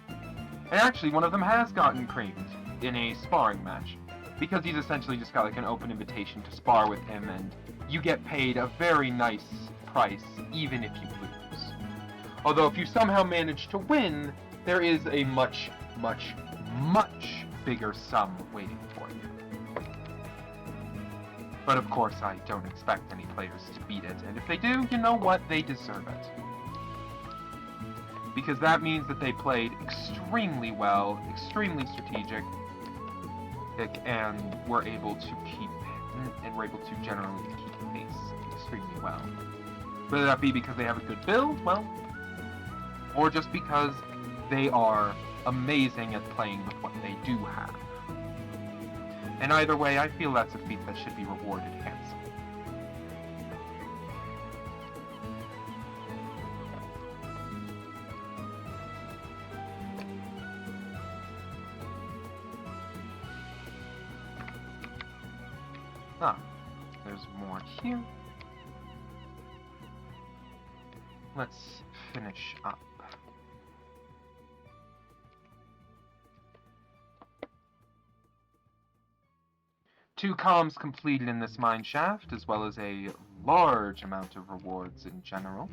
And actually, one of them has gotten creamed in a sparring match, because he's essentially just got like an open invitation to spar with him, and you get paid a very nice price, even if you lose. Although if you somehow manage to win, there is a much bigger sum waiting for you. But of course, I don't expect any players to beat it, and if they do, you know what? They deserve it. Because that means that they played extremely well, extremely strategic, and were able to generally keep pace extremely well. Whether that be because they have a good build, well, or just because they are amazing at playing with what they do have. And either way, I feel that's a feat that should be rewarded handsomely. Ah, there's more here. Let's finish up. Two comms completed in this mine shaft, as well as a large amount of rewards in general.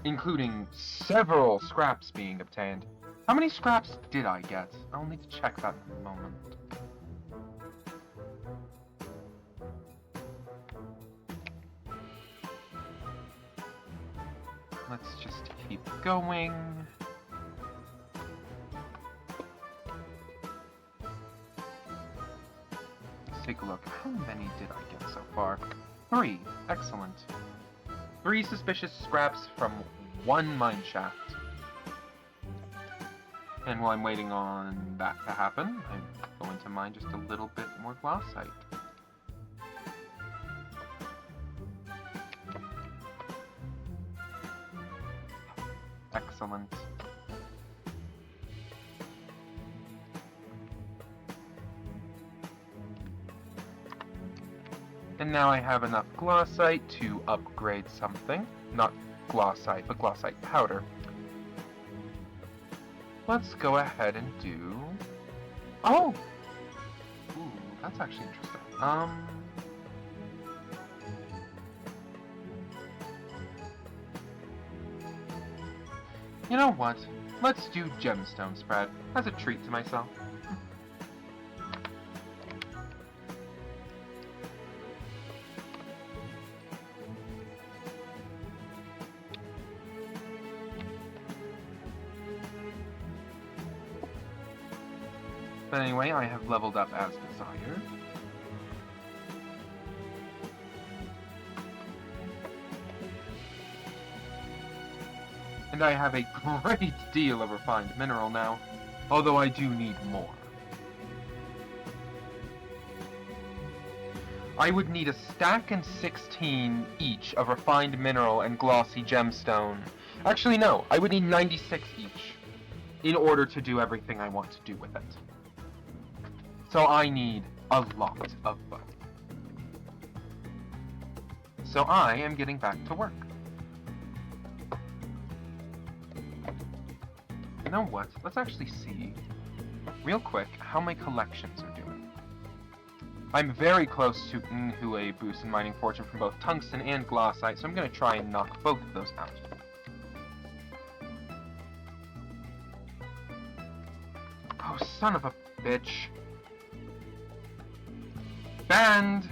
Including several scraps being obtained. How many scraps did I get? I'll need to check that in a moment. Let's just keep going. Let's take a look. How many did I get so far? 3. Excellent. 3 suspicious scraps from 1 mine shaft. And while I'm waiting on that to happen, I'm going to mine just a little bit more glassite. Excellent. And now I have enough glassite to upgrade something. Not glassite, but glassite powder. Let's go ahead and do... Oh! Ooh, that's actually interesting. You know what? Let's do gemstone spread as a treat to myself. But anyway, I have leveled up as desired. And I have a great deal of refined mineral now, although I do need more. I would need a stack and 16 each of refined mineral and glossy gemstone. Actually, no, I would need 96 each in order to do everything I want to do with it. So I need a lot of both. So I am getting back to work. You know what? Let's actually see, real quick, how my collections are doing. I'm very close to a boost in mining fortune from both tungsten and glassite, so I'm going to try and knock both of those out. Oh, son of a bitch. Banned!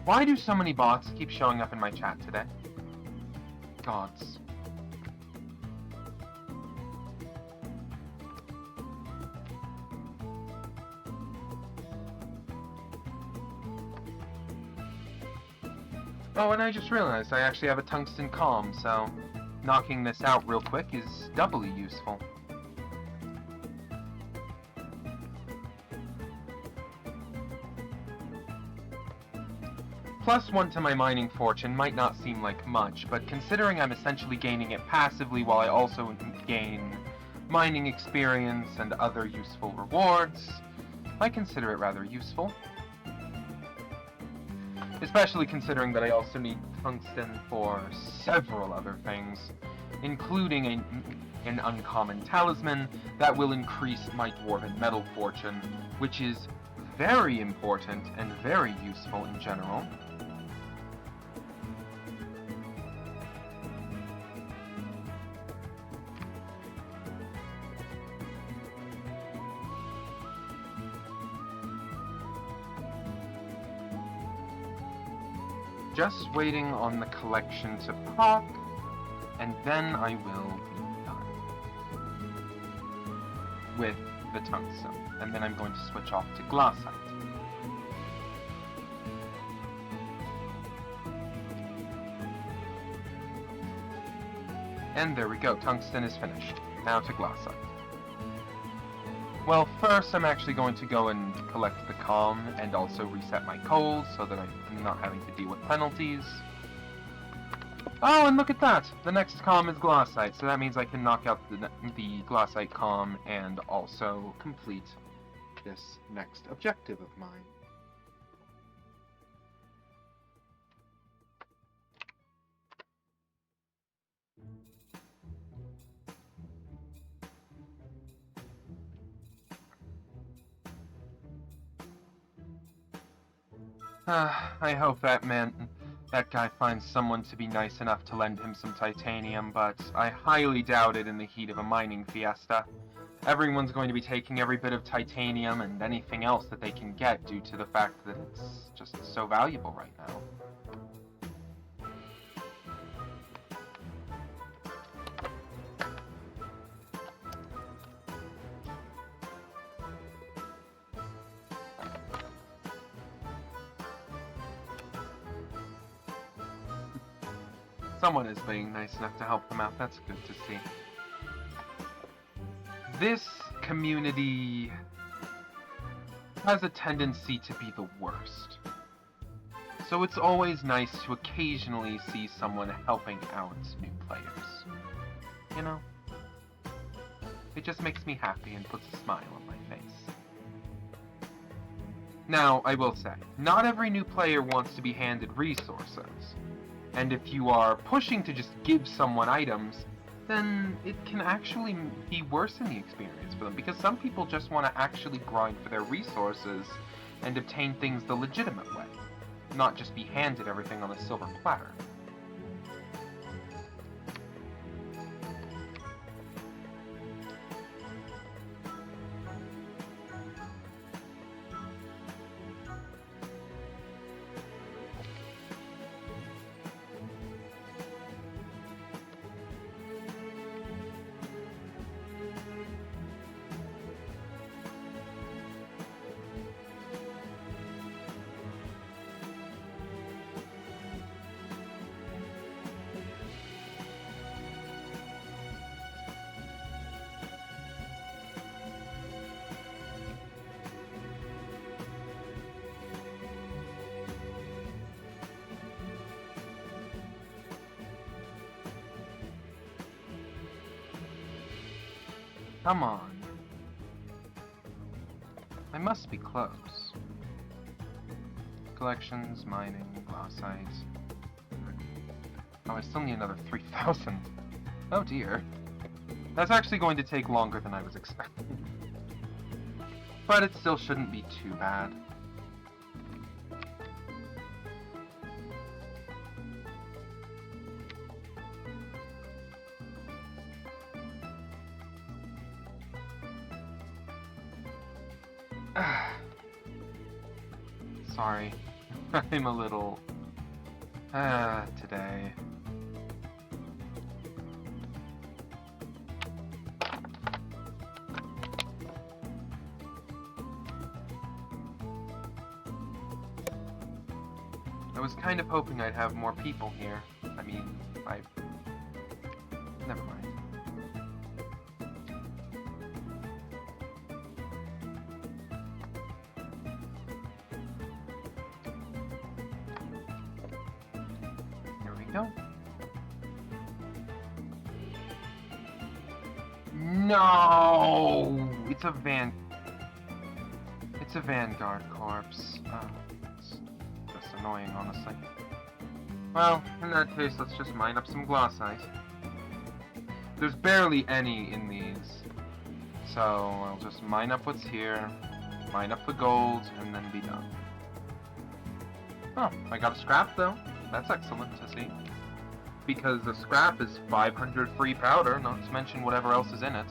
Why do so many bots keep showing up in my chat today? Gods. Oh, and I just realized I actually have a tungsten comm, so knocking this out real quick is doubly useful. +1 to my mining fortune might not seem like much, but considering I'm essentially gaining it passively while I also gain mining experience and other useful rewards, I consider it rather useful. Especially considering that I also need tungsten for several other things, including an uncommon talisman that will increase my dwarven metal fortune, which is very important and very useful in general. Just waiting on the collection to proc, and then I will be done with the tungsten, and then I'm going to switch off to glassite. And there we go, tungsten is finished. Now to glassite. Well, first I'm actually going to go and collect the comm and also reset my coals so that I'm not having to deal with penalties. Oh, and look at that! The next comm is glassite, so that means I can knock out the glassite comm and also complete this next objective of mine. I hope that guy finds someone to be nice enough to lend him some titanium, but I highly doubt it in the heat of a mining fiesta. Everyone's going to be taking every bit of titanium and anything else that they can get due to the fact that it's just so valuable right now. Someone is being nice enough to help them out. That's good to see. This community has a tendency to be the worst. So it's always nice to occasionally see someone helping out new players. You know? It just makes me happy and puts a smile on my face. Now, I will say, not every new player wants to be handed resources. And if you are pushing to just give someone items, then it can actually be worse in the experience for them, because some people just want to actually grind for their resources and obtain things the legitimate way, not just be handed everything on a silver platter. Come on. I must be close. Collections, mining, glassite. Oh, I still need another 3,000. Oh dear. That's actually going to take longer than I was expecting. But it still shouldn't be too bad. Sorry. I'm a little... today. I was kind of hoping I'd have more people here. I mean, never mind. Here we go. No! It's a Vanguard corpse. It's just annoying, honestly. Well, in that case, let's just mine up some glassite. There's barely any in these, so I'll just mine up what's here, mine up the gold, and then be done. Oh, I got a scrap though. That's excellent to see. Because the scrap is 500 free powder, not to mention whatever else is in it.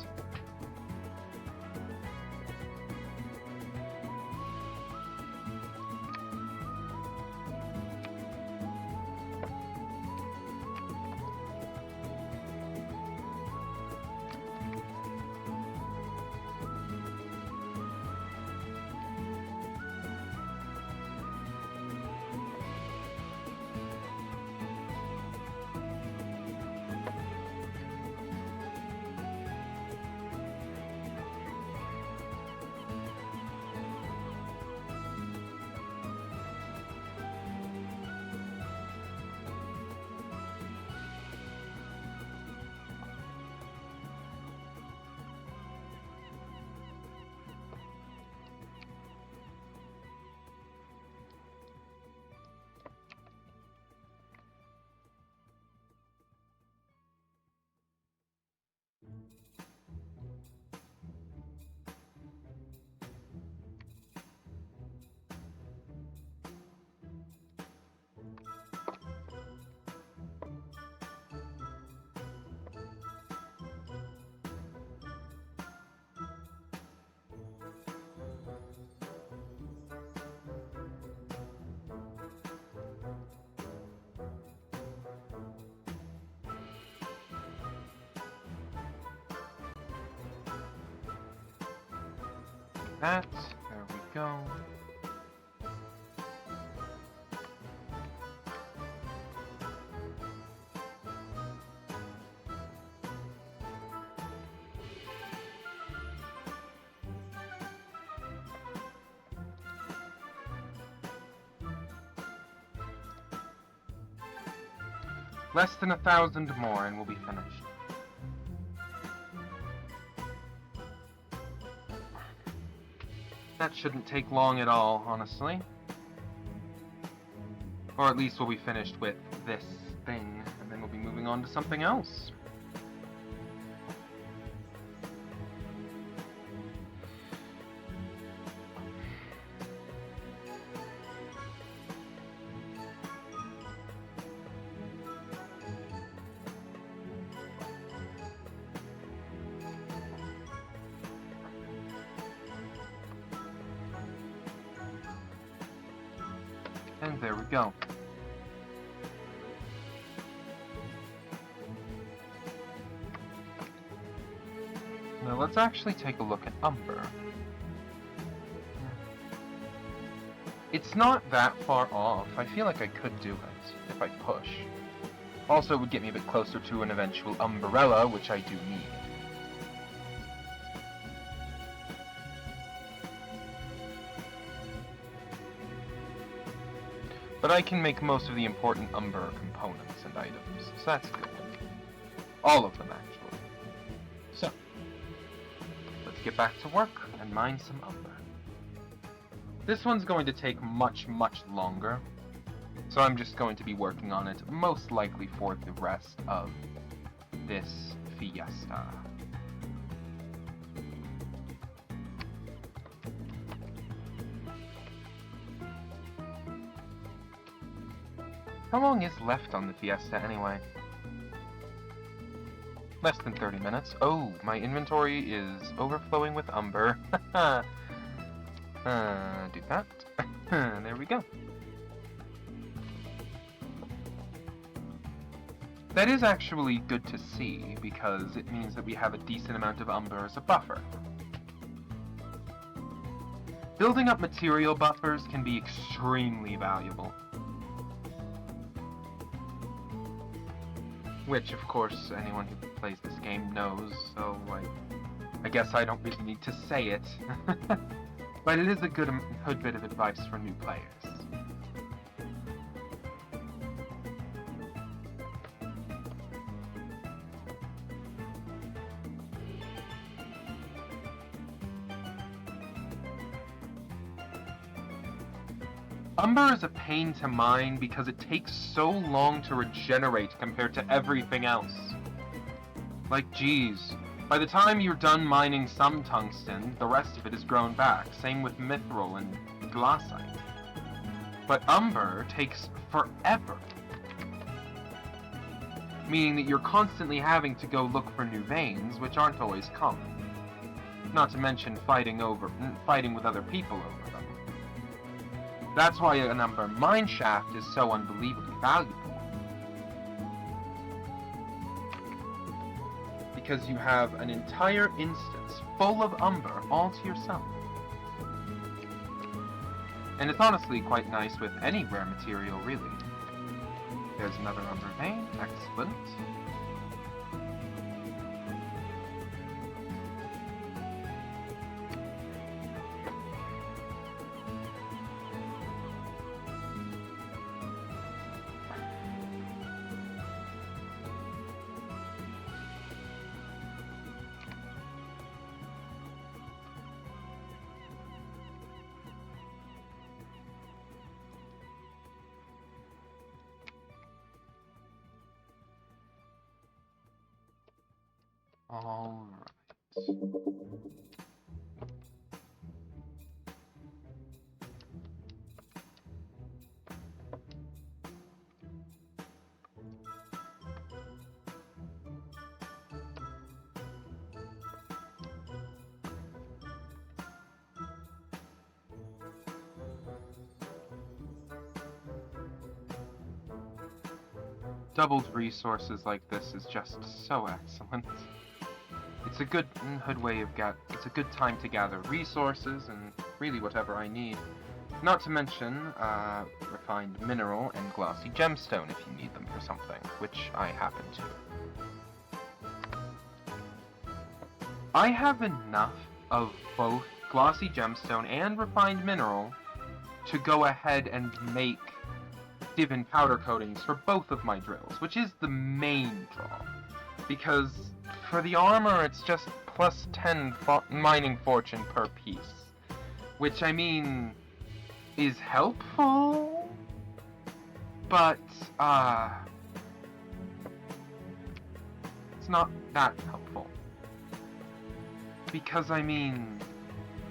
There we go. Less than 1,000 more and we'll be finished. That shouldn't take long at all, honestly. Or at least we'll be finished with this thing, and then we'll be moving on to something else. And there we go. Now let's actually take a look at Umber. It's not that far off. I feel like I could do it if I push. Also, it would get me a bit closer to an eventual umbrella, which I do need. But I can make most of the important Umber components and items, so that's good. All of them, actually. So, let's get back to work and mine some Umber. This one's going to take much, much longer, so I'm just going to be working on it most likely for the rest of this fiesta. How long is left on the fiesta anyway? Less than 30 minutes. Oh, my inventory is overflowing with Umber. Do that. There we go. That is actually good to see, because it means that we have a decent amount of umber as a buffer. Building up material buffers can be extremely valuable. Which, of course, anyone who plays this game knows, so I guess I don't really need to say it. But it is a good bit of advice for new players. Umber is a pain to mine because it takes so long to regenerate compared to everything else. Like, geez, by the time you're done mining some tungsten, the rest of it is grown back. Same with mithril and glassite. But umber takes forever. Meaning that you're constantly having to go look for new veins, which aren't always common. Not to mention fighting with other people over them. That's why an umber mine shaft is so unbelievably valuable. Because you have an entire instance full of umber all to yourself. And it's honestly quite nice with any rare material, really. There's another umber vein, excellent. All right. Doubled resources like this is just so excellent. It's a good way of it's a good time to gather resources and really whatever I need. Not to mention refined mineral and glossy gemstone if you need them for something, which I happen to. I have enough of both glossy gemstone and refined mineral to go ahead and make div and powder coatings for both of my drills, which is the main draw. Because for the armor, it's just plus 10 mining fortune per piece. Which, I mean, is helpful, but, it's not that helpful. Because, I mean,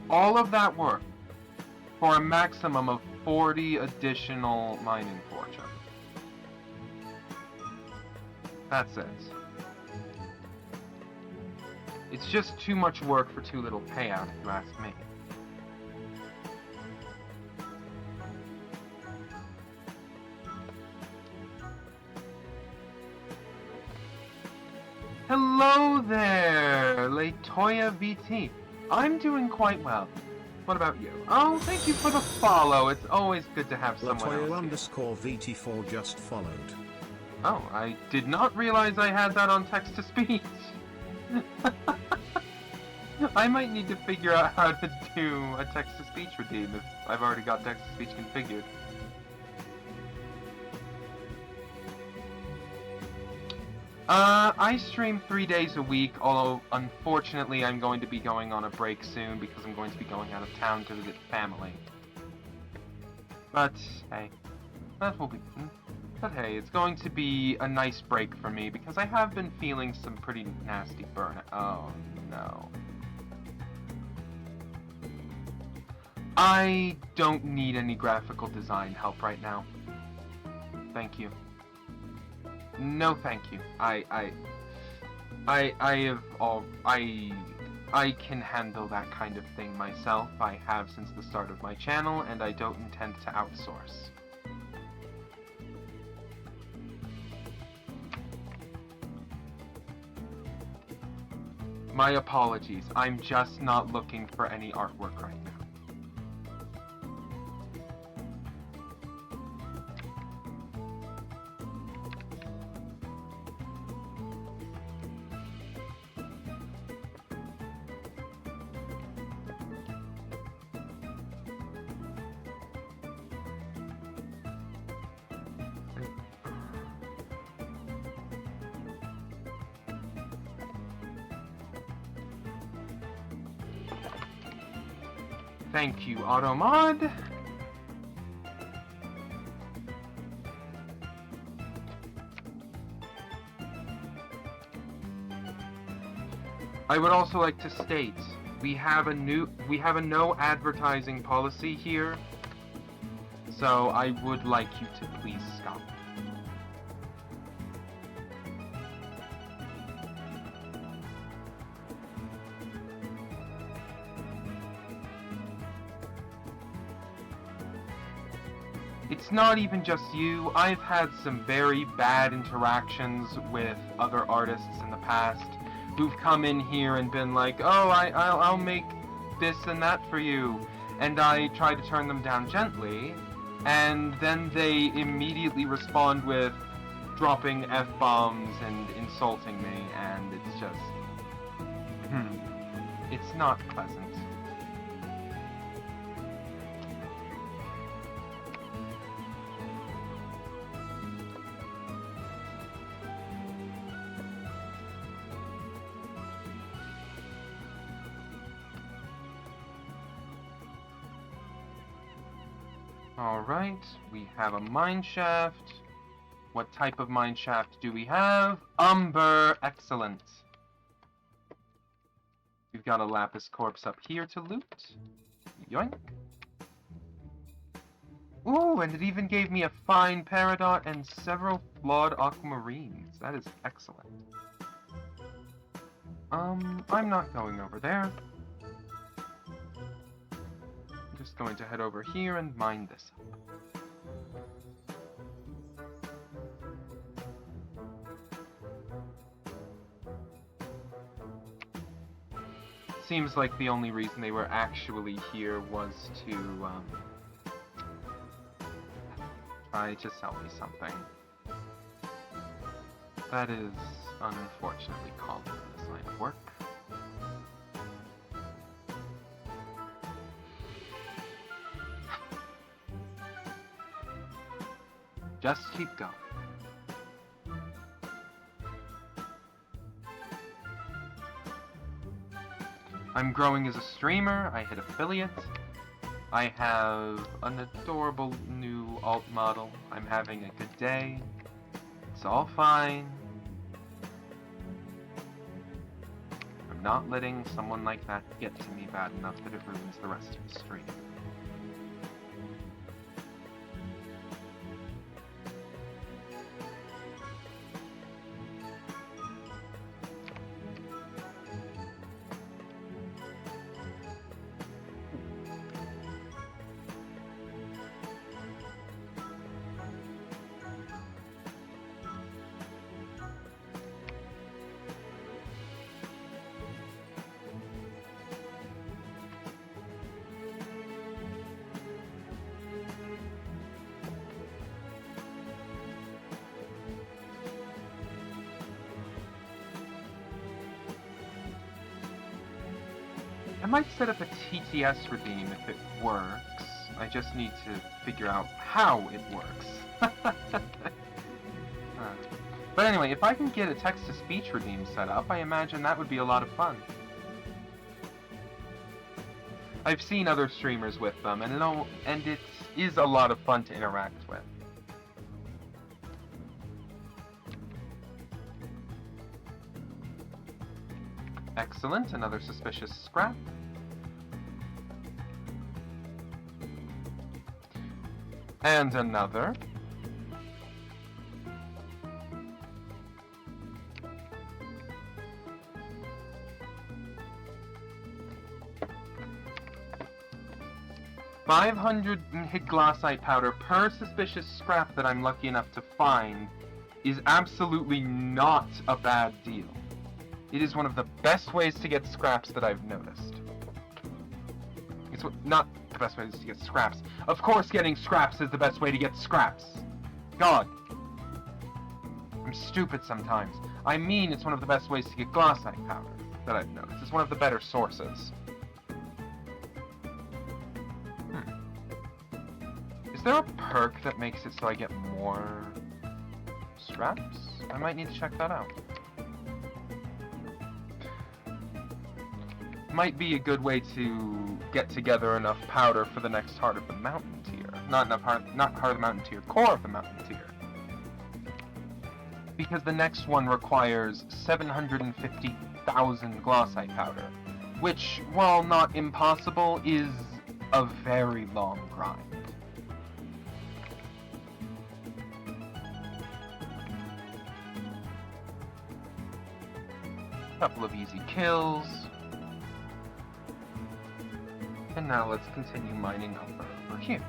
all of that work for a maximum of 40 additional mining fortune. That's it. It's just too much work for too little payout, if you ask me. Hello there, Latoya VT. I'm doing quite well. What about you? Oh, thank you for the follow. It's always good to have someone else here. _VT4 just followed. Oh, I did not realize I had that on text-to-speech. I might need to figure out how to do a text-to-speech redeem if I've already got text-to-speech configured. I stream 3 days a week, although unfortunately I'm going to be going on a break soon because I'm going to be going out of town to visit family. But, hey, that will be... But hey, it's going to be a nice break for me because I have been feeling some pretty nasty burnout. Oh, no. I don't need any graphical design help right now. Thank you. No, thank you. I can handle that kind of thing myself. I have since the start of my channel, and I don't intend to outsource. My apologies, I'm just not looking for any artwork right now. Thank you, AutoMod. I would also like to state we have a no advertising policy here, so I would like you to please stop. It's not even just you. I've had some very bad interactions with other artists in the past who've come in here and been like, oh, I'll make this and that for you. And I try to turn them down gently, and then they immediately respond with dropping F-bombs and insulting me, and it's just... it's not pleasant. Alright, we have a mine shaft. What type of mine shaft do we have? Umber! Excellent. We've got a lapis corpse up here to loot. Yoink. Ooh, and it even gave me a fine peridot and several flawed aquamarines. That is excellent. I'm not going over there. Just going to head over here and mine this up. Seems like the only reason they were actually here was to try to sell me something. That is unfortunately common in this line of work. Just keep going. I'm growing as a streamer. I hit affiliate. I have an adorable new alt model. I'm having a good day. It's all fine. I'm not letting someone like that get to me bad enough that it ruins the rest of the stream. I might set up a TTS redeem if it works. I just need to figure out how it works. But anyway, if I can get a text-to-speech redeem set up, I imagine that would be a lot of fun. I've seen other streamers with them, and it is a lot of fun to interact with. Excellent, another suspicious scrap. And another. 500 hit glassite powder per suspicious scrap that I'm lucky enough to find is absolutely not a bad deal. It is one of the best ways to get scraps that I've noticed. It's not the best way to get scraps. Of course getting scraps is the best way to get scraps. God. I'm stupid sometimes. I mean it's one of the best ways to get glassite powder that I've noticed. It's one of the better sources. Is there a perk that makes it so I get more scraps? I might need to check that out. Might be a good way to get together enough powder for the next Heart of the Mountain tier. Not Heart of the Mountain tier, Core of the Mountain tier. Because the next one requires 750,000 glassite powder, which, while not impossible, is a very long grind. Couple of easy kills. And now let's continue mining over here.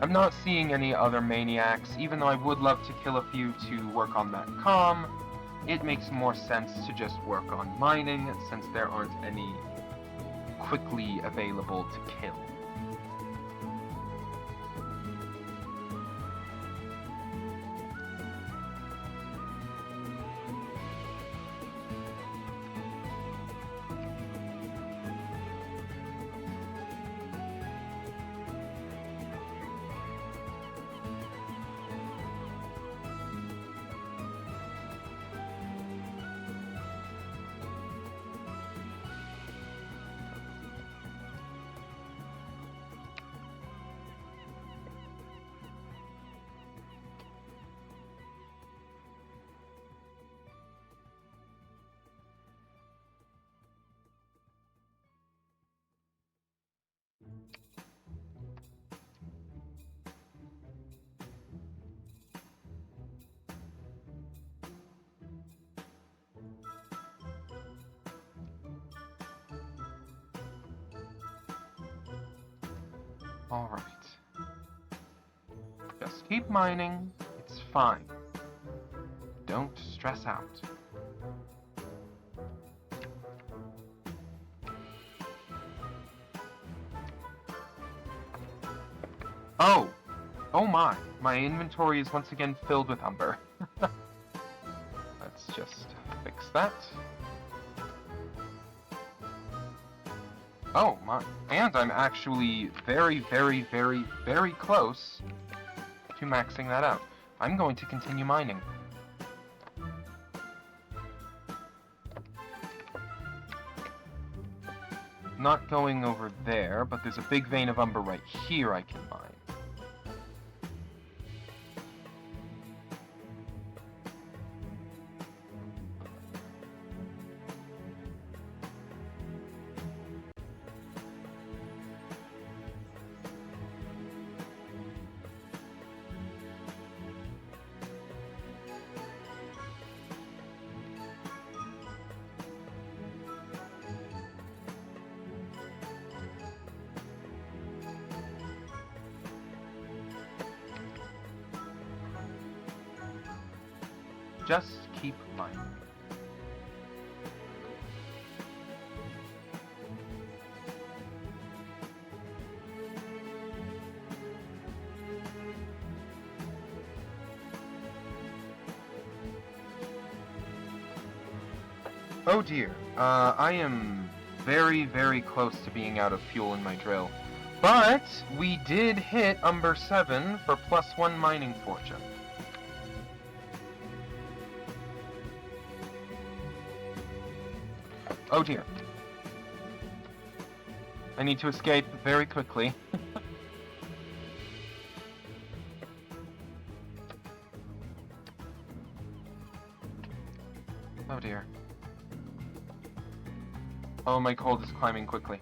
I'm not seeing any other maniacs, even though I would love to kill a few to work on that comm. It makes more sense to just work on mining, since there aren't any quickly available to kill. Alright. Just keep mining. It's fine. Don't stress out. Oh! Oh my! My inventory is once again filled with umber. Let's just fix that. Oh my, and I'm actually very, very, very, very close to maxing that out. I'm going to continue mining. Not going over there, but there's a big vein of umber right here I can mine. Just keep mining. Oh dear, I am very, very close to being out of fuel in my drill. But we did hit Umber 7 for +1 mining fortune. Oh dear. I need to escape very quickly. Oh dear. Oh, my cold is climbing quickly.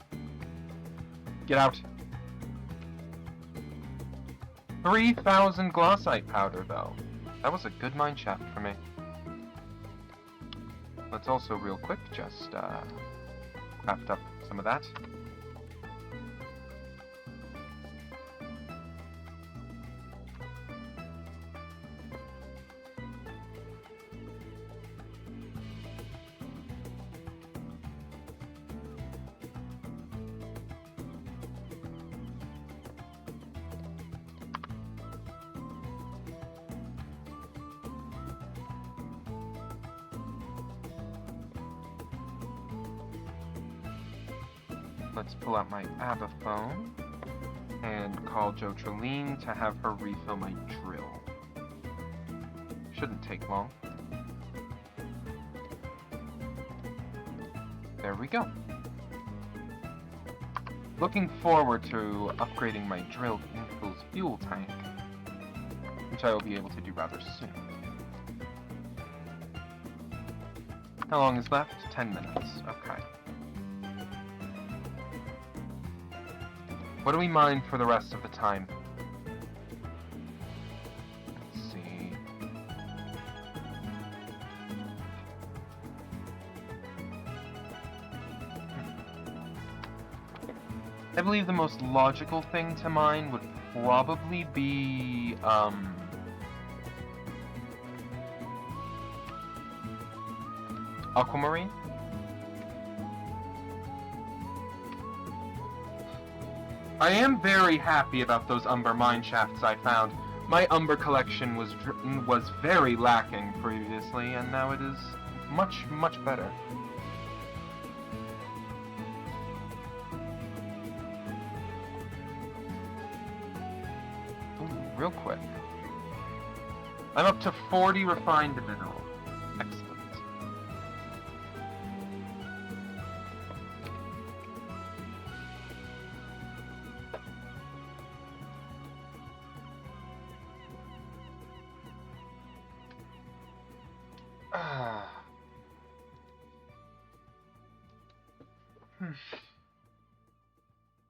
Get out. 3,000 glassite powder, though. That was a good mine shaft for me. Let's also real quick just craft up some of that. let's pull out my ABBA phone and call Jo Trelene to have her refill my drill. Shouldn't take long. There we go. Looking forward to upgrading my drill to Infill's fuel tank, which I will be able to do rather soon. How long is left? 10 minutes. Okay. What do we mine for the rest of the time? Let's see. I believe the most logical thing to mine would probably be, aquamarine? I am very happy about those umber mine shafts I found. My umber collection was very lacking previously, and now it is much, much better. Ooh, real quick. I'm up to 40 refined mineral. Excellent.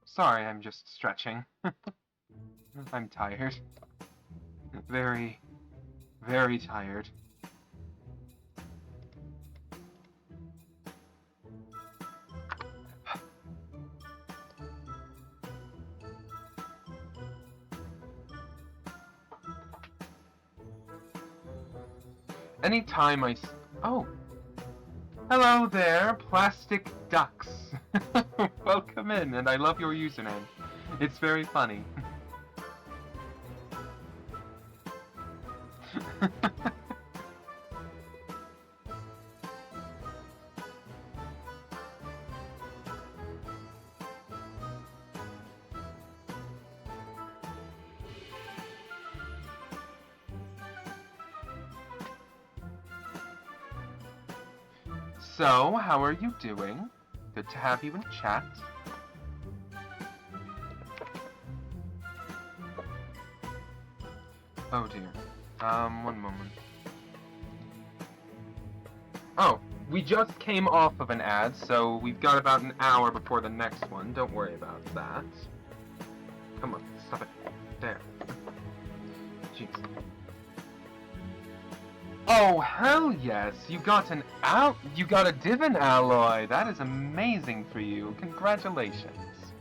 Sorry, I'm just stretching. I'm tired. Very, very tired. Anytime oh! Hello there, plastic ducks. Welcome in, and I love your username. It's very funny. So, how are you doing? Good to have you in chat. Oh dear. One moment. Oh, we just came off of an ad, so we've got about an hour before the next one. Don't worry about that. Come on, stop it. There. Jeez. Oh, hell yes! You got a Divin alloy! That is amazing for you. Congratulations.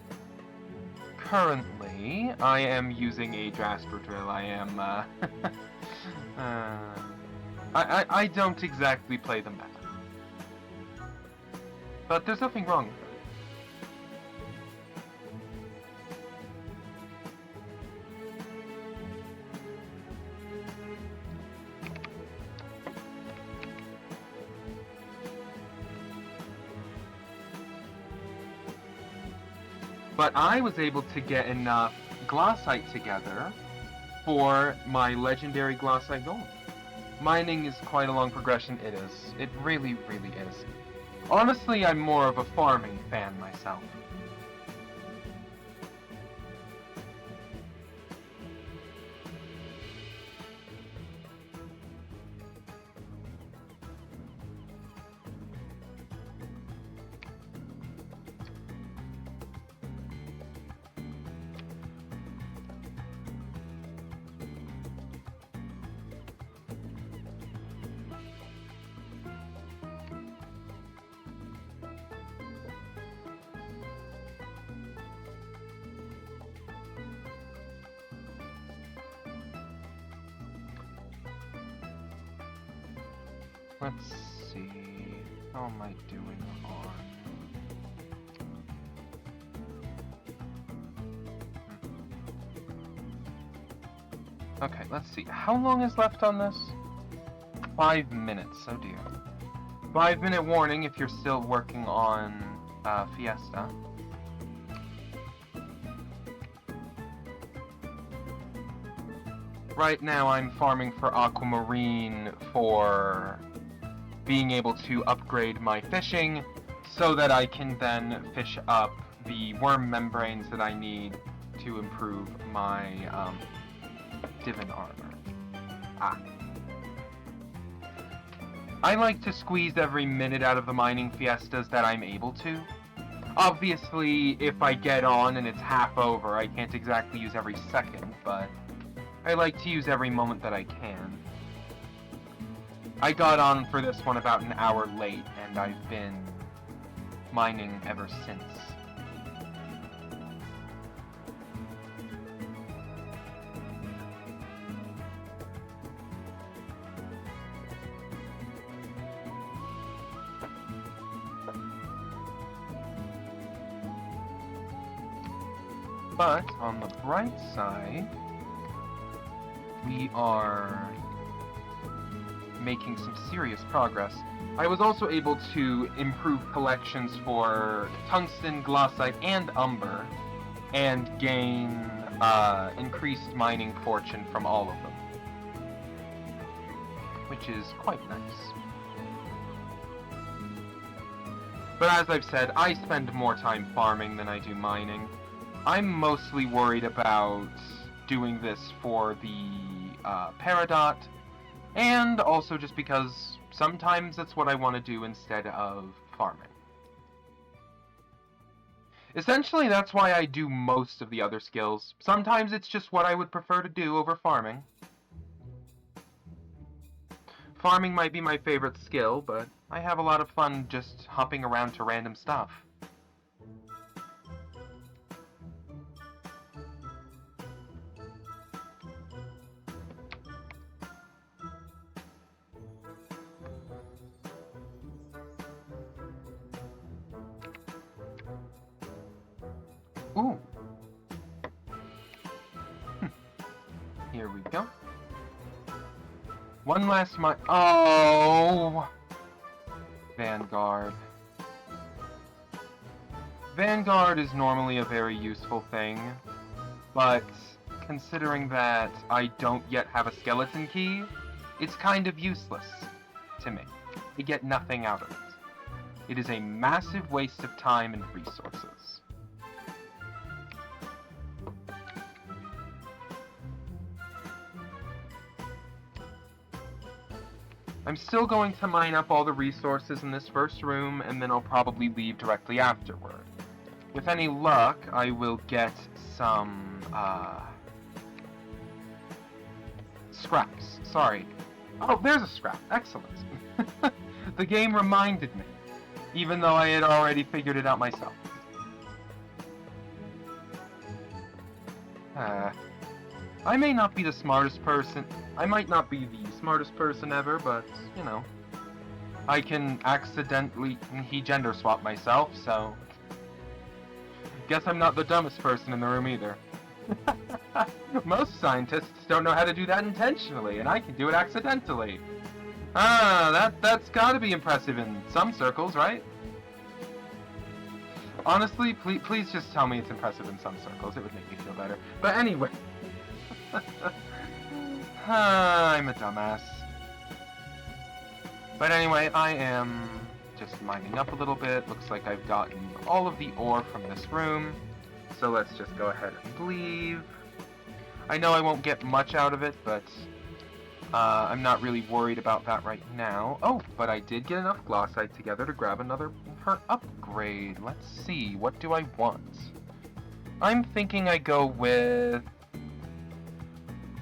Currently, I am using a Jasper drill. I am, I don't exactly play the meta. But there's nothing wrong with it. But I was able to get enough glassite together for my legendary glassite golem. Mining is quite a long progression. It is. It really, really is. Honestly, I'm more of a farming fan myself. Let's see, how am I doing on... Okay, let's see, how long is left on this? 5 minutes, oh dear. 5-minute warning if you're still working on Fiesta. Right now I'm farming for aquamarine for being able to upgrade my fishing so that I can then fish up the worm membranes that I need to improve my divin armor. Ah. I like to squeeze every minute out of the mining fiestas that I'm able to. Obviously, if I get on and it's half over, I can't exactly use every second, but I like to use every moment that I can. I got on for this one about an hour late, and I've been mining ever since. But on the bright side, we are making some serious progress. I was also able to improve collections for tungsten, glassite, and umber, and gain increased mining fortune from all of them, which is quite nice. But as I've said, I spend more time farming than I do mining. I'm mostly worried about doing this for the Peridot, and also just because sometimes that's what I want to do instead of farming. Essentially, that's why I do most of the other skills. Sometimes it's just what I would prefer to do over farming. Farming might be my favorite skill, but I have a lot of fun just hopping around to random stuff. Ooh. Here we go. One last Oh! Vanguard. Vanguard is normally a very useful thing, but considering that I don't yet have a skeleton key, it's kind of useless to me. I get nothing out of it. It is a massive waste of time and resources. I'm still going to mine up all the resources in this first room, and then I'll probably leave directly afterward. With any luck, I will get some, scraps. Sorry. Oh, there's a scrap. Excellent. The game reminded me, even though I had already figured it out myself. I may not be the smartest person. I might not be the smartest person ever, but, you know, I can accidentally gender swap myself, so guess I'm not the dumbest person in the room either. Most scientists don't know how to do that intentionally, and I can do it accidentally. That's gotta be impressive in some circles, right? Honestly, please just tell me it's impressive in some circles. It would make me feel better. But anyway. I'm a dumbass. But anyway, I am just mining up a little bit. Looks like I've gotten all of the ore from this room. So let's just go ahead and leave. I know I won't get much out of it, but I'm not really worried about that right now. Oh, but I did get enough glassite together to grab another her upgrade. Let's see, what do I want? I'm thinking I go with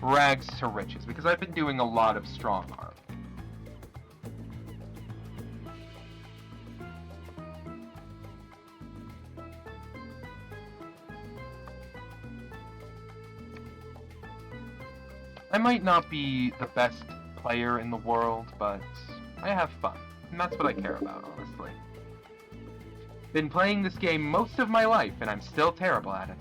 Rags to Riches, because I've been doing a lot of strong arm. I might not be the best player in the world, but I have fun, and that's what I care about, honestly. Been playing this game most of my life, and I'm still terrible at it.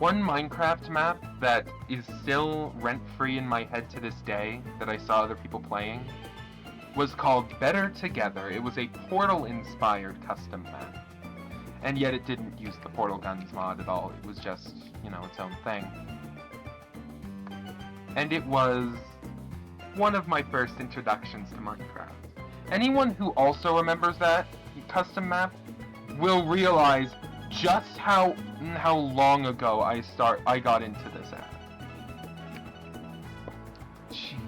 one Minecraft map that is still rent-free in my head to this day, that I saw other people playing, was called Better Together. It was a Portal-inspired custom map. And yet it didn't use the Portal Guns mod at all. It was just, you know, its own thing. And it was one of my first introductions to Minecraft. Anyone who also remembers that custom map will realize just how long ago I got into this app. Jeez.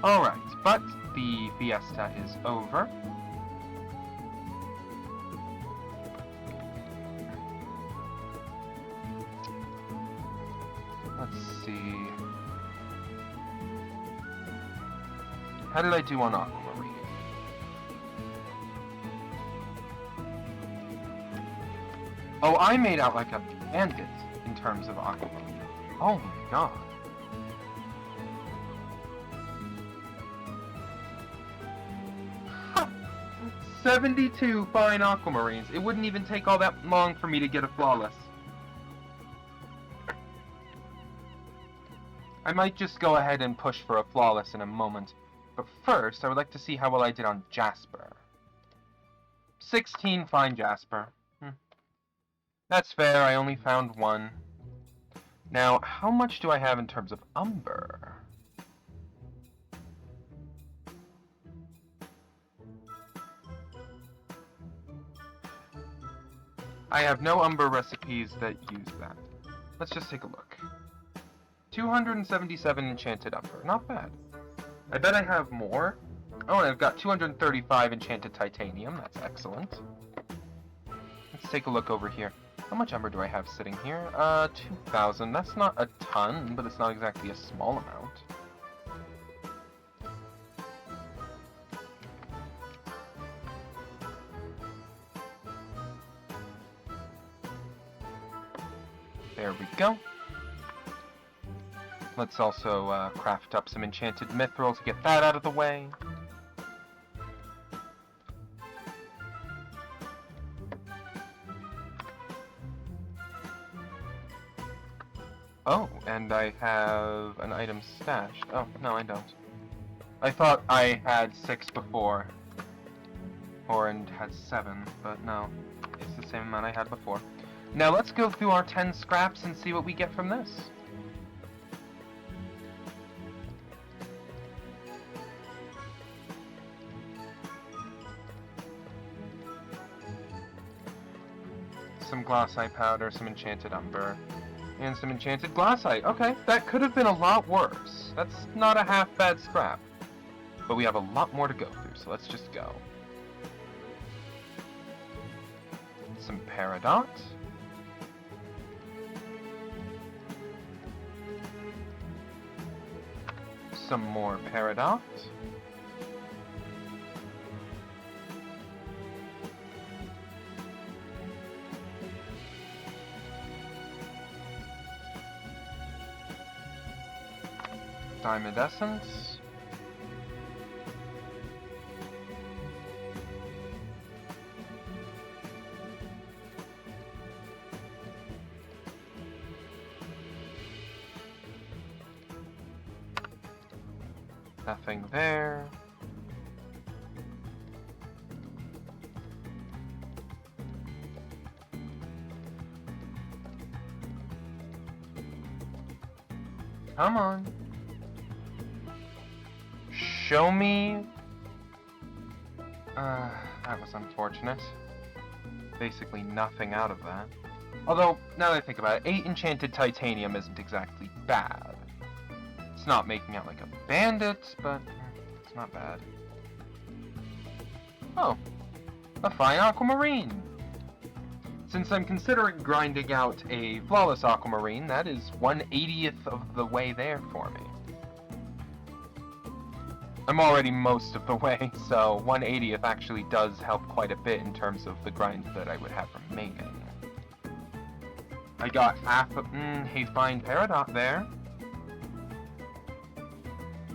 Alright, but the fiesta is over. Let's see. How did I do on Aquamarine? Oh, I made out like a bandit in terms of Aquamarine. Oh my god. Ha! 72 fine Aquamarines. It wouldn't even take all that long for me to get a flawless. I might just go ahead and push for a flawless in a moment. But first, I would like to see how well I did on Jasper. 16 fine Jasper. That's fair, I only found one. Now, how much do I have in terms of Umber? I have no Umber recipes that use that. Let's just take a look. 277 enchanted Umber, not bad. I bet I have more. Oh, and I've got 235 enchanted titanium. That's excellent. Let's take a look over here. How much Umber do I have sitting here? 2,000. That's not a ton, but it's not exactly a small amount. There we go. Let's also craft up some enchanted mithril to get that out of the way. Oh, and I have an item stashed. Oh, no, I don't. I thought I had 6 before. And had 7, but no. It's the same amount I had before. Now let's go through our 10 scraps and see what we get from this. Some glassite powder, some enchanted umber, and some enchanted glassite. Okay, that could have been a lot worse. That's not a half bad scrap. But we have a lot more to go through, so let's just go. Some peridot. Some more peridot. Diamond essence. Nothing there. Come on. Show me. That was unfortunate. Basically nothing out of that. Although, now that I think about it, 8 enchanted titanium isn't exactly bad. It's not making out like a bandit, but it's not bad. Oh, a fine aquamarine. Since I'm considering grinding out a flawless aquamarine, that is 1/80th of the way there for me. I'm already most of the way, so 1/80th actually does help quite a bit in terms of the grind that I would have remaining. I got half of a fine peridot there.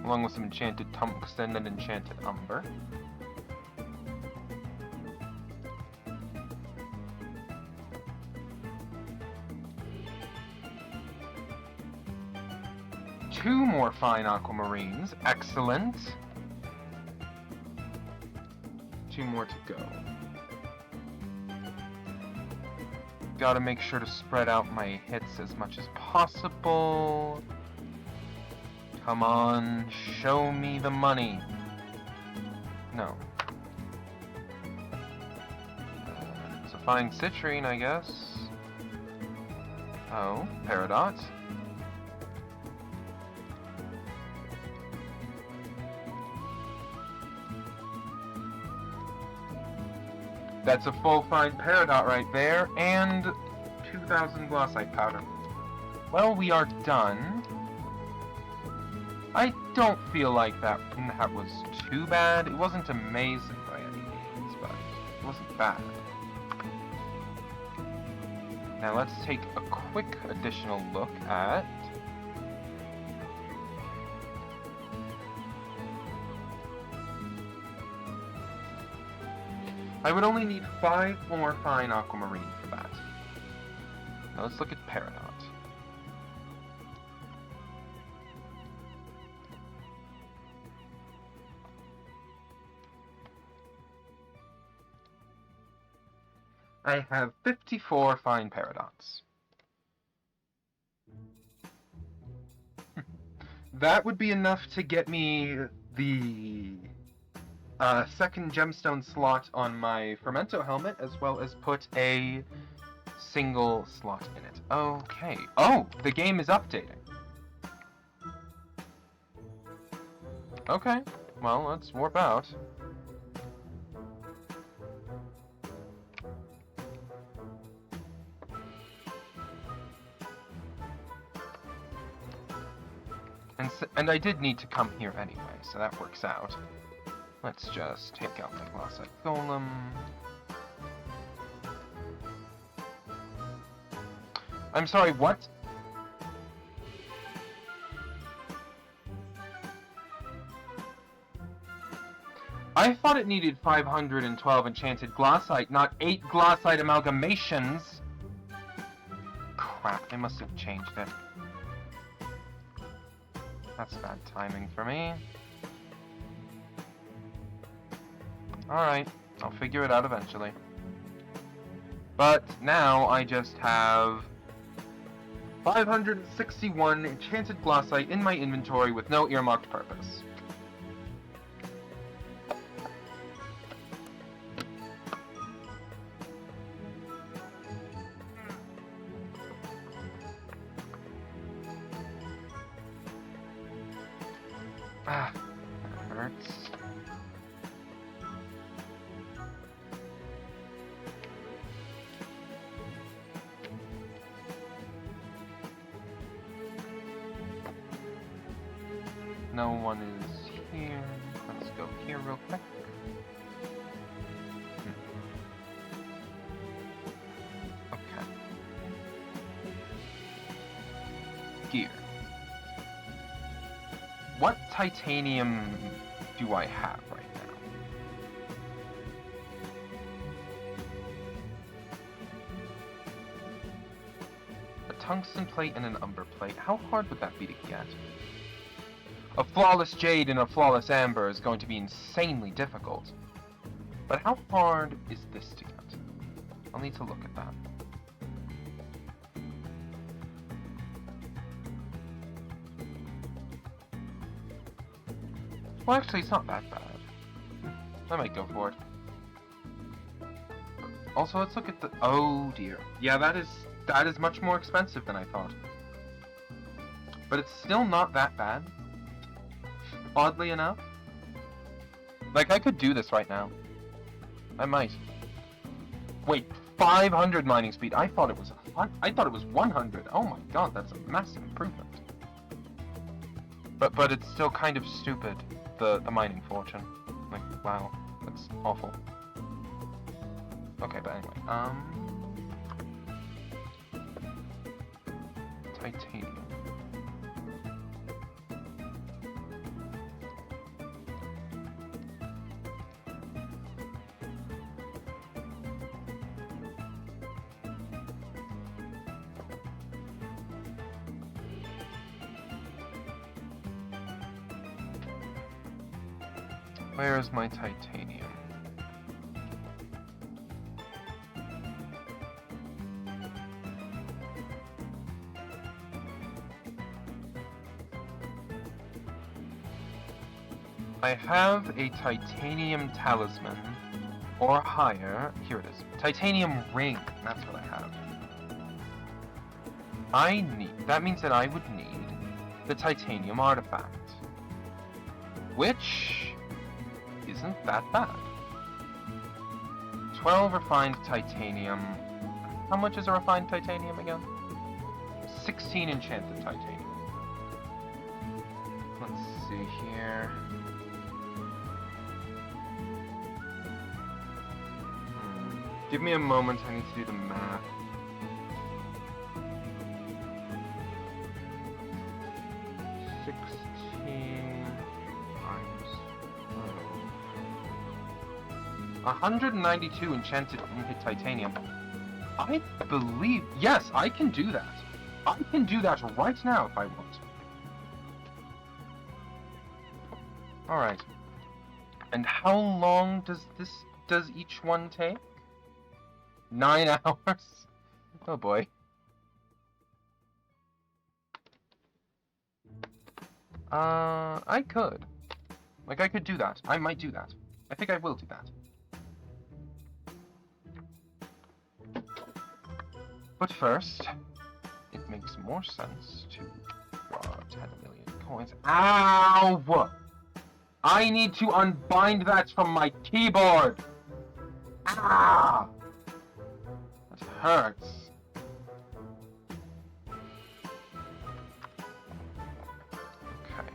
along with some enchanted tungsten and enchanted umber. Two more fine aquamarines. Excellent. Two more to go. Gotta make sure to spread out my hits as much as possible. Come on, show me the money. No. So fine citrine, I guess. Oh, Peridot. That's a full fine Peridot right there, and 2,000 glossite powder. Well, we are done. I don't feel like that was too bad. It wasn't amazing by any means, but it wasn't bad. Now let's take a quick additional look at... I would only need 5 more fine aquamarine for that. Now let's look at Peridot. I have 54 fine Peridots. That would be enough to get me the second gemstone slot on my Fermento helmet, as well as put a single slot in it. Okay. Oh, the game is updating. Okay. Well, let's warp out. And I did need to come here anyway, so that works out. Let's just take out the glossite golem. I'm sorry, what? I thought it needed 512 enchanted glossite, not 8 glossite amalgamations. Crap, they must have changed it. That's bad timing for me. Alright, I'll figure it out eventually. But now I just have 561 enchanted glossite in my inventory with no earmarked purpose. Ah, that hurts. No one is here. Let's go here real quick. Okay. Gear. What titanium do I have right now? A tungsten plate and an umber plate. How hard would that be to get? A flawless jade and a flawless amber is going to be insanely difficult. But how hard is this to get? I'll need to look at that. Well, actually, it's not that bad. I might go for it. Also, let's look at the... Oh, dear. Yeah, that is much more expensive than I thought. But it's still not that bad. Oddly enough. Like, I could do this right now. I might. Wait, 500 mining speed. I thought it was 100. Oh my god, that's a massive improvement. But it's still kind of stupid, the mining fortune. Like, wow, that's awful. Okay, but anyway, titanium. Where is my titanium? I have a titanium talisman, or higher. Here it is. Titanium ring. That's what I have. That means that I would need the titanium artifact, which isn't that bad. 12 refined titanium. How much is a refined titanium again? 16 enchanted titanium. Let's see here. Give me a moment, I need to do the math. Times 192 enchanted titanium. I believe... Yes, I can do that. I can do that right now if I want. Alright. And how long does each one take? 9 hours? Oh boy. I could. Like, I could do that. I might do that. I think I will do that. But first, it makes more sense to draw 10 million coins. Ow! I need to unbind that from my keyboard! Ah! That hurts. Okay.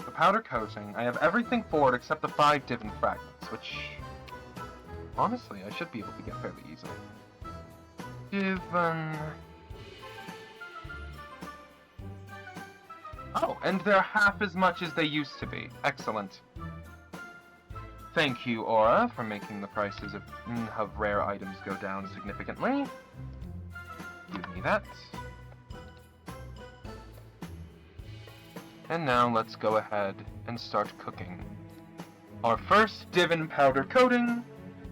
The powder coating, I have everything for it except the 5 divin fragments, which... honestly, I should be able to get fairly easily. Divin... Oh, and they're half as much as they used to be. Excellent. Thank you, Aura, for making the prices of rare items go down significantly. Give me that. And now let's go ahead and start cooking. Our first divin powder coating,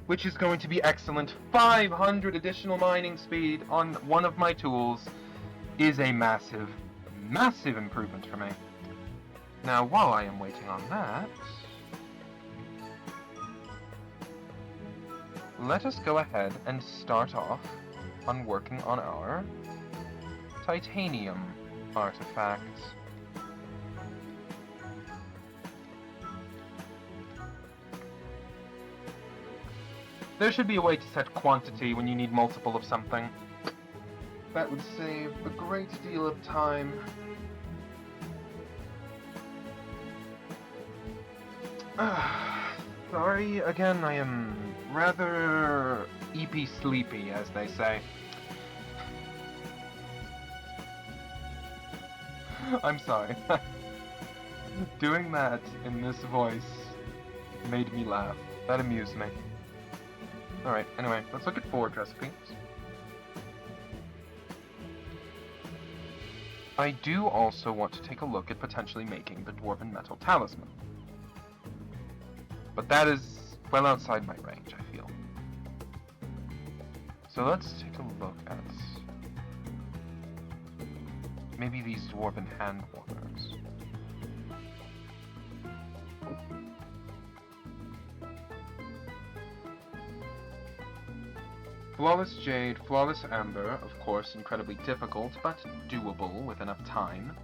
which is going to be excellent. 500 additional mining speed on one of my tools is a massive improvement for me. Now, while I am waiting on that, let us go ahead and start off on working on our titanium artifacts. There should be a way to set quantity when you need multiple of something. That would save a great deal of time. Sorry, again, I am rather EP sleepy, as they say. I'm sorry. Doing that in this voice made me laugh. That amused me. Alright, anyway, let's look at forge recipes. I do also want to take a look at potentially making the Dwarven Metal Talisman. But that is well outside my range, I feel. So let's take a look at maybe these Dwarven Hand Warmers. Flawless Jade, Flawless Amber, of course, incredibly difficult, but doable with enough time.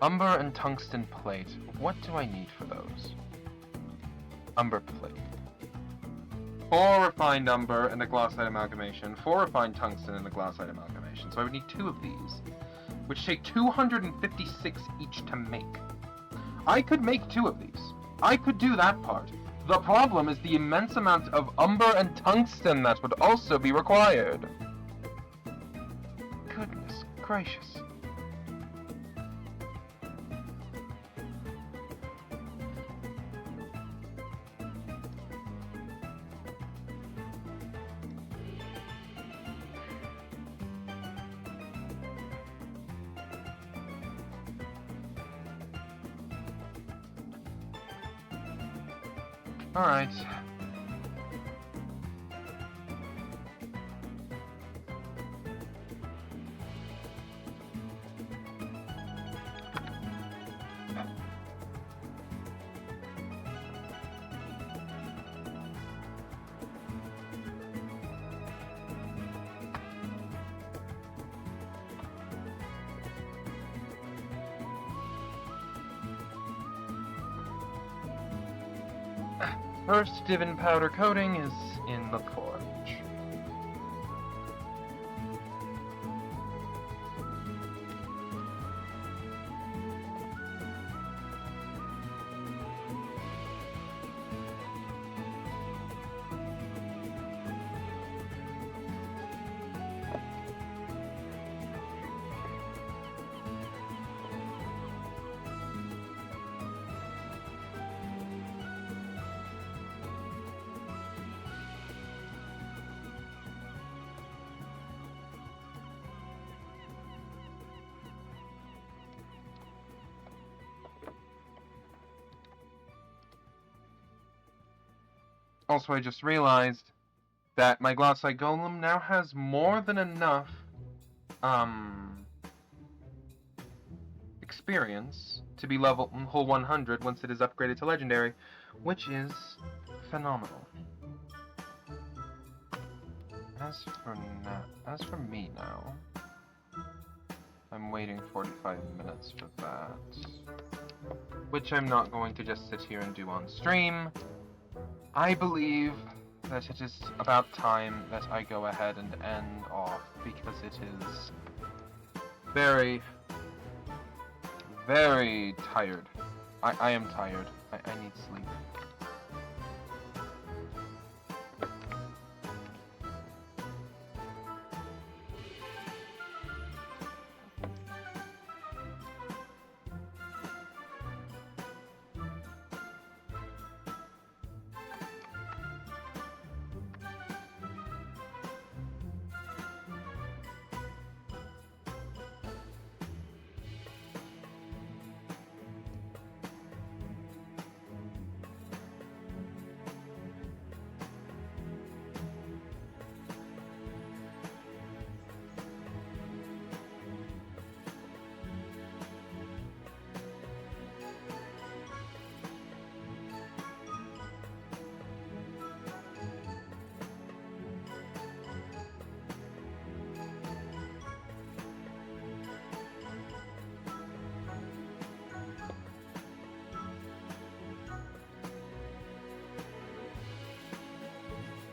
Umber and Tungsten Plate. What do I need for those? Umber Plate. 4 refined Umber and a Glassite Amalgamation, 4 refined Tungsten and a Glassite Amalgamation. So I would need 2 of these, which take 256 each to make. I could make 2 of these. I could do that part. The problem is the immense amount of umber and tungsten that would also be required. Goodness gracious. Alright. First divin powder coating is in the forge. Also, I just realized that my Glossite Golem now has more than enough, experience to be level whole 100 once it is upgraded to Legendary, which is phenomenal. As for me now, I'm waiting 45 minutes for that, which I'm not going to just sit here and do on stream. I believe that it is about time that I go ahead and end off, because it is very, very tired. I am tired. I need sleep.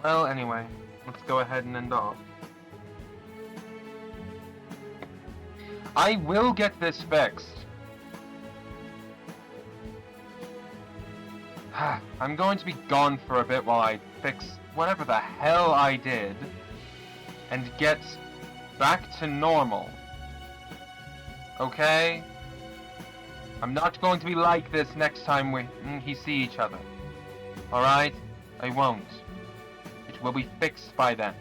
Well, anyway, let's go ahead and end off. I will get this fixed. I'm going to be gone for a bit while I fix whatever the hell I did and get back to normal. Okay? I'm not going to be like this next time we see each other. Alright? I won't. It will be fixed by then.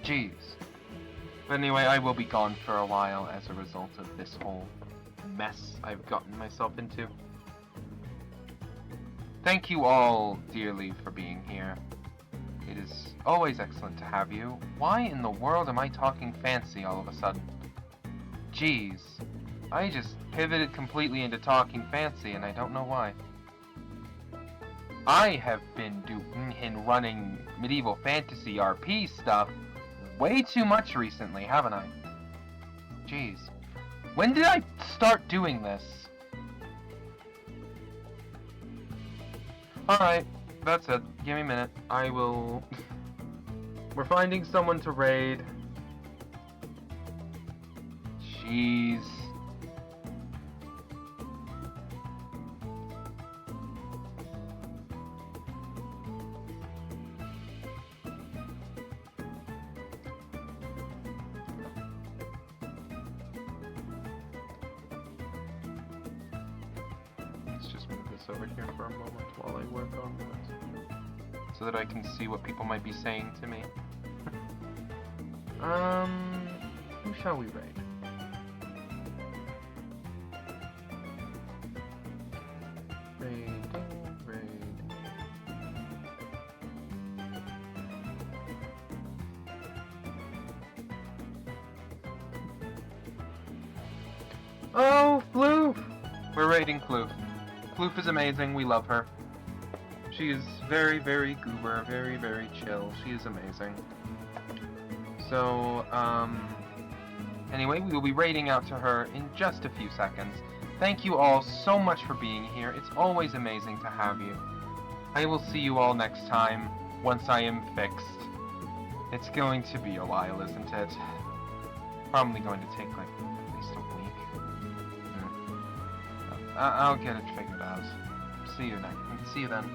Jeez. But anyway, I will be gone for a while as a result of this whole mess I've gotten myself into. Thank you all dearly for being here. It is always excellent to have you. Why in the world am I talking fancy all of a sudden? Jeez. I just pivoted completely into talking fancy and I don't know why. I have been doing running medieval fantasy RP stuff way too much recently, haven't I? Jeez. When did I start doing this? Alright, that's it. Give me a minute. I will... We're finding someone to raid. Jeez. Over here for a moment while I work on that, so that I can see what people might be saying to me. Who shall we raid? Raid. Oh, Floof! We're raiding Floof. Floof is amazing. We love her. She is very, very goober, very, very chill. She is amazing. So, anyway, we will be raiding out to her in just a few seconds. Thank you all so much for being here. It's always amazing to have you. I will see you all next time, once I am fixed. It's going to be a while, isn't it? Probably going to take, like, at least a week. I'll get it figured out. See you then.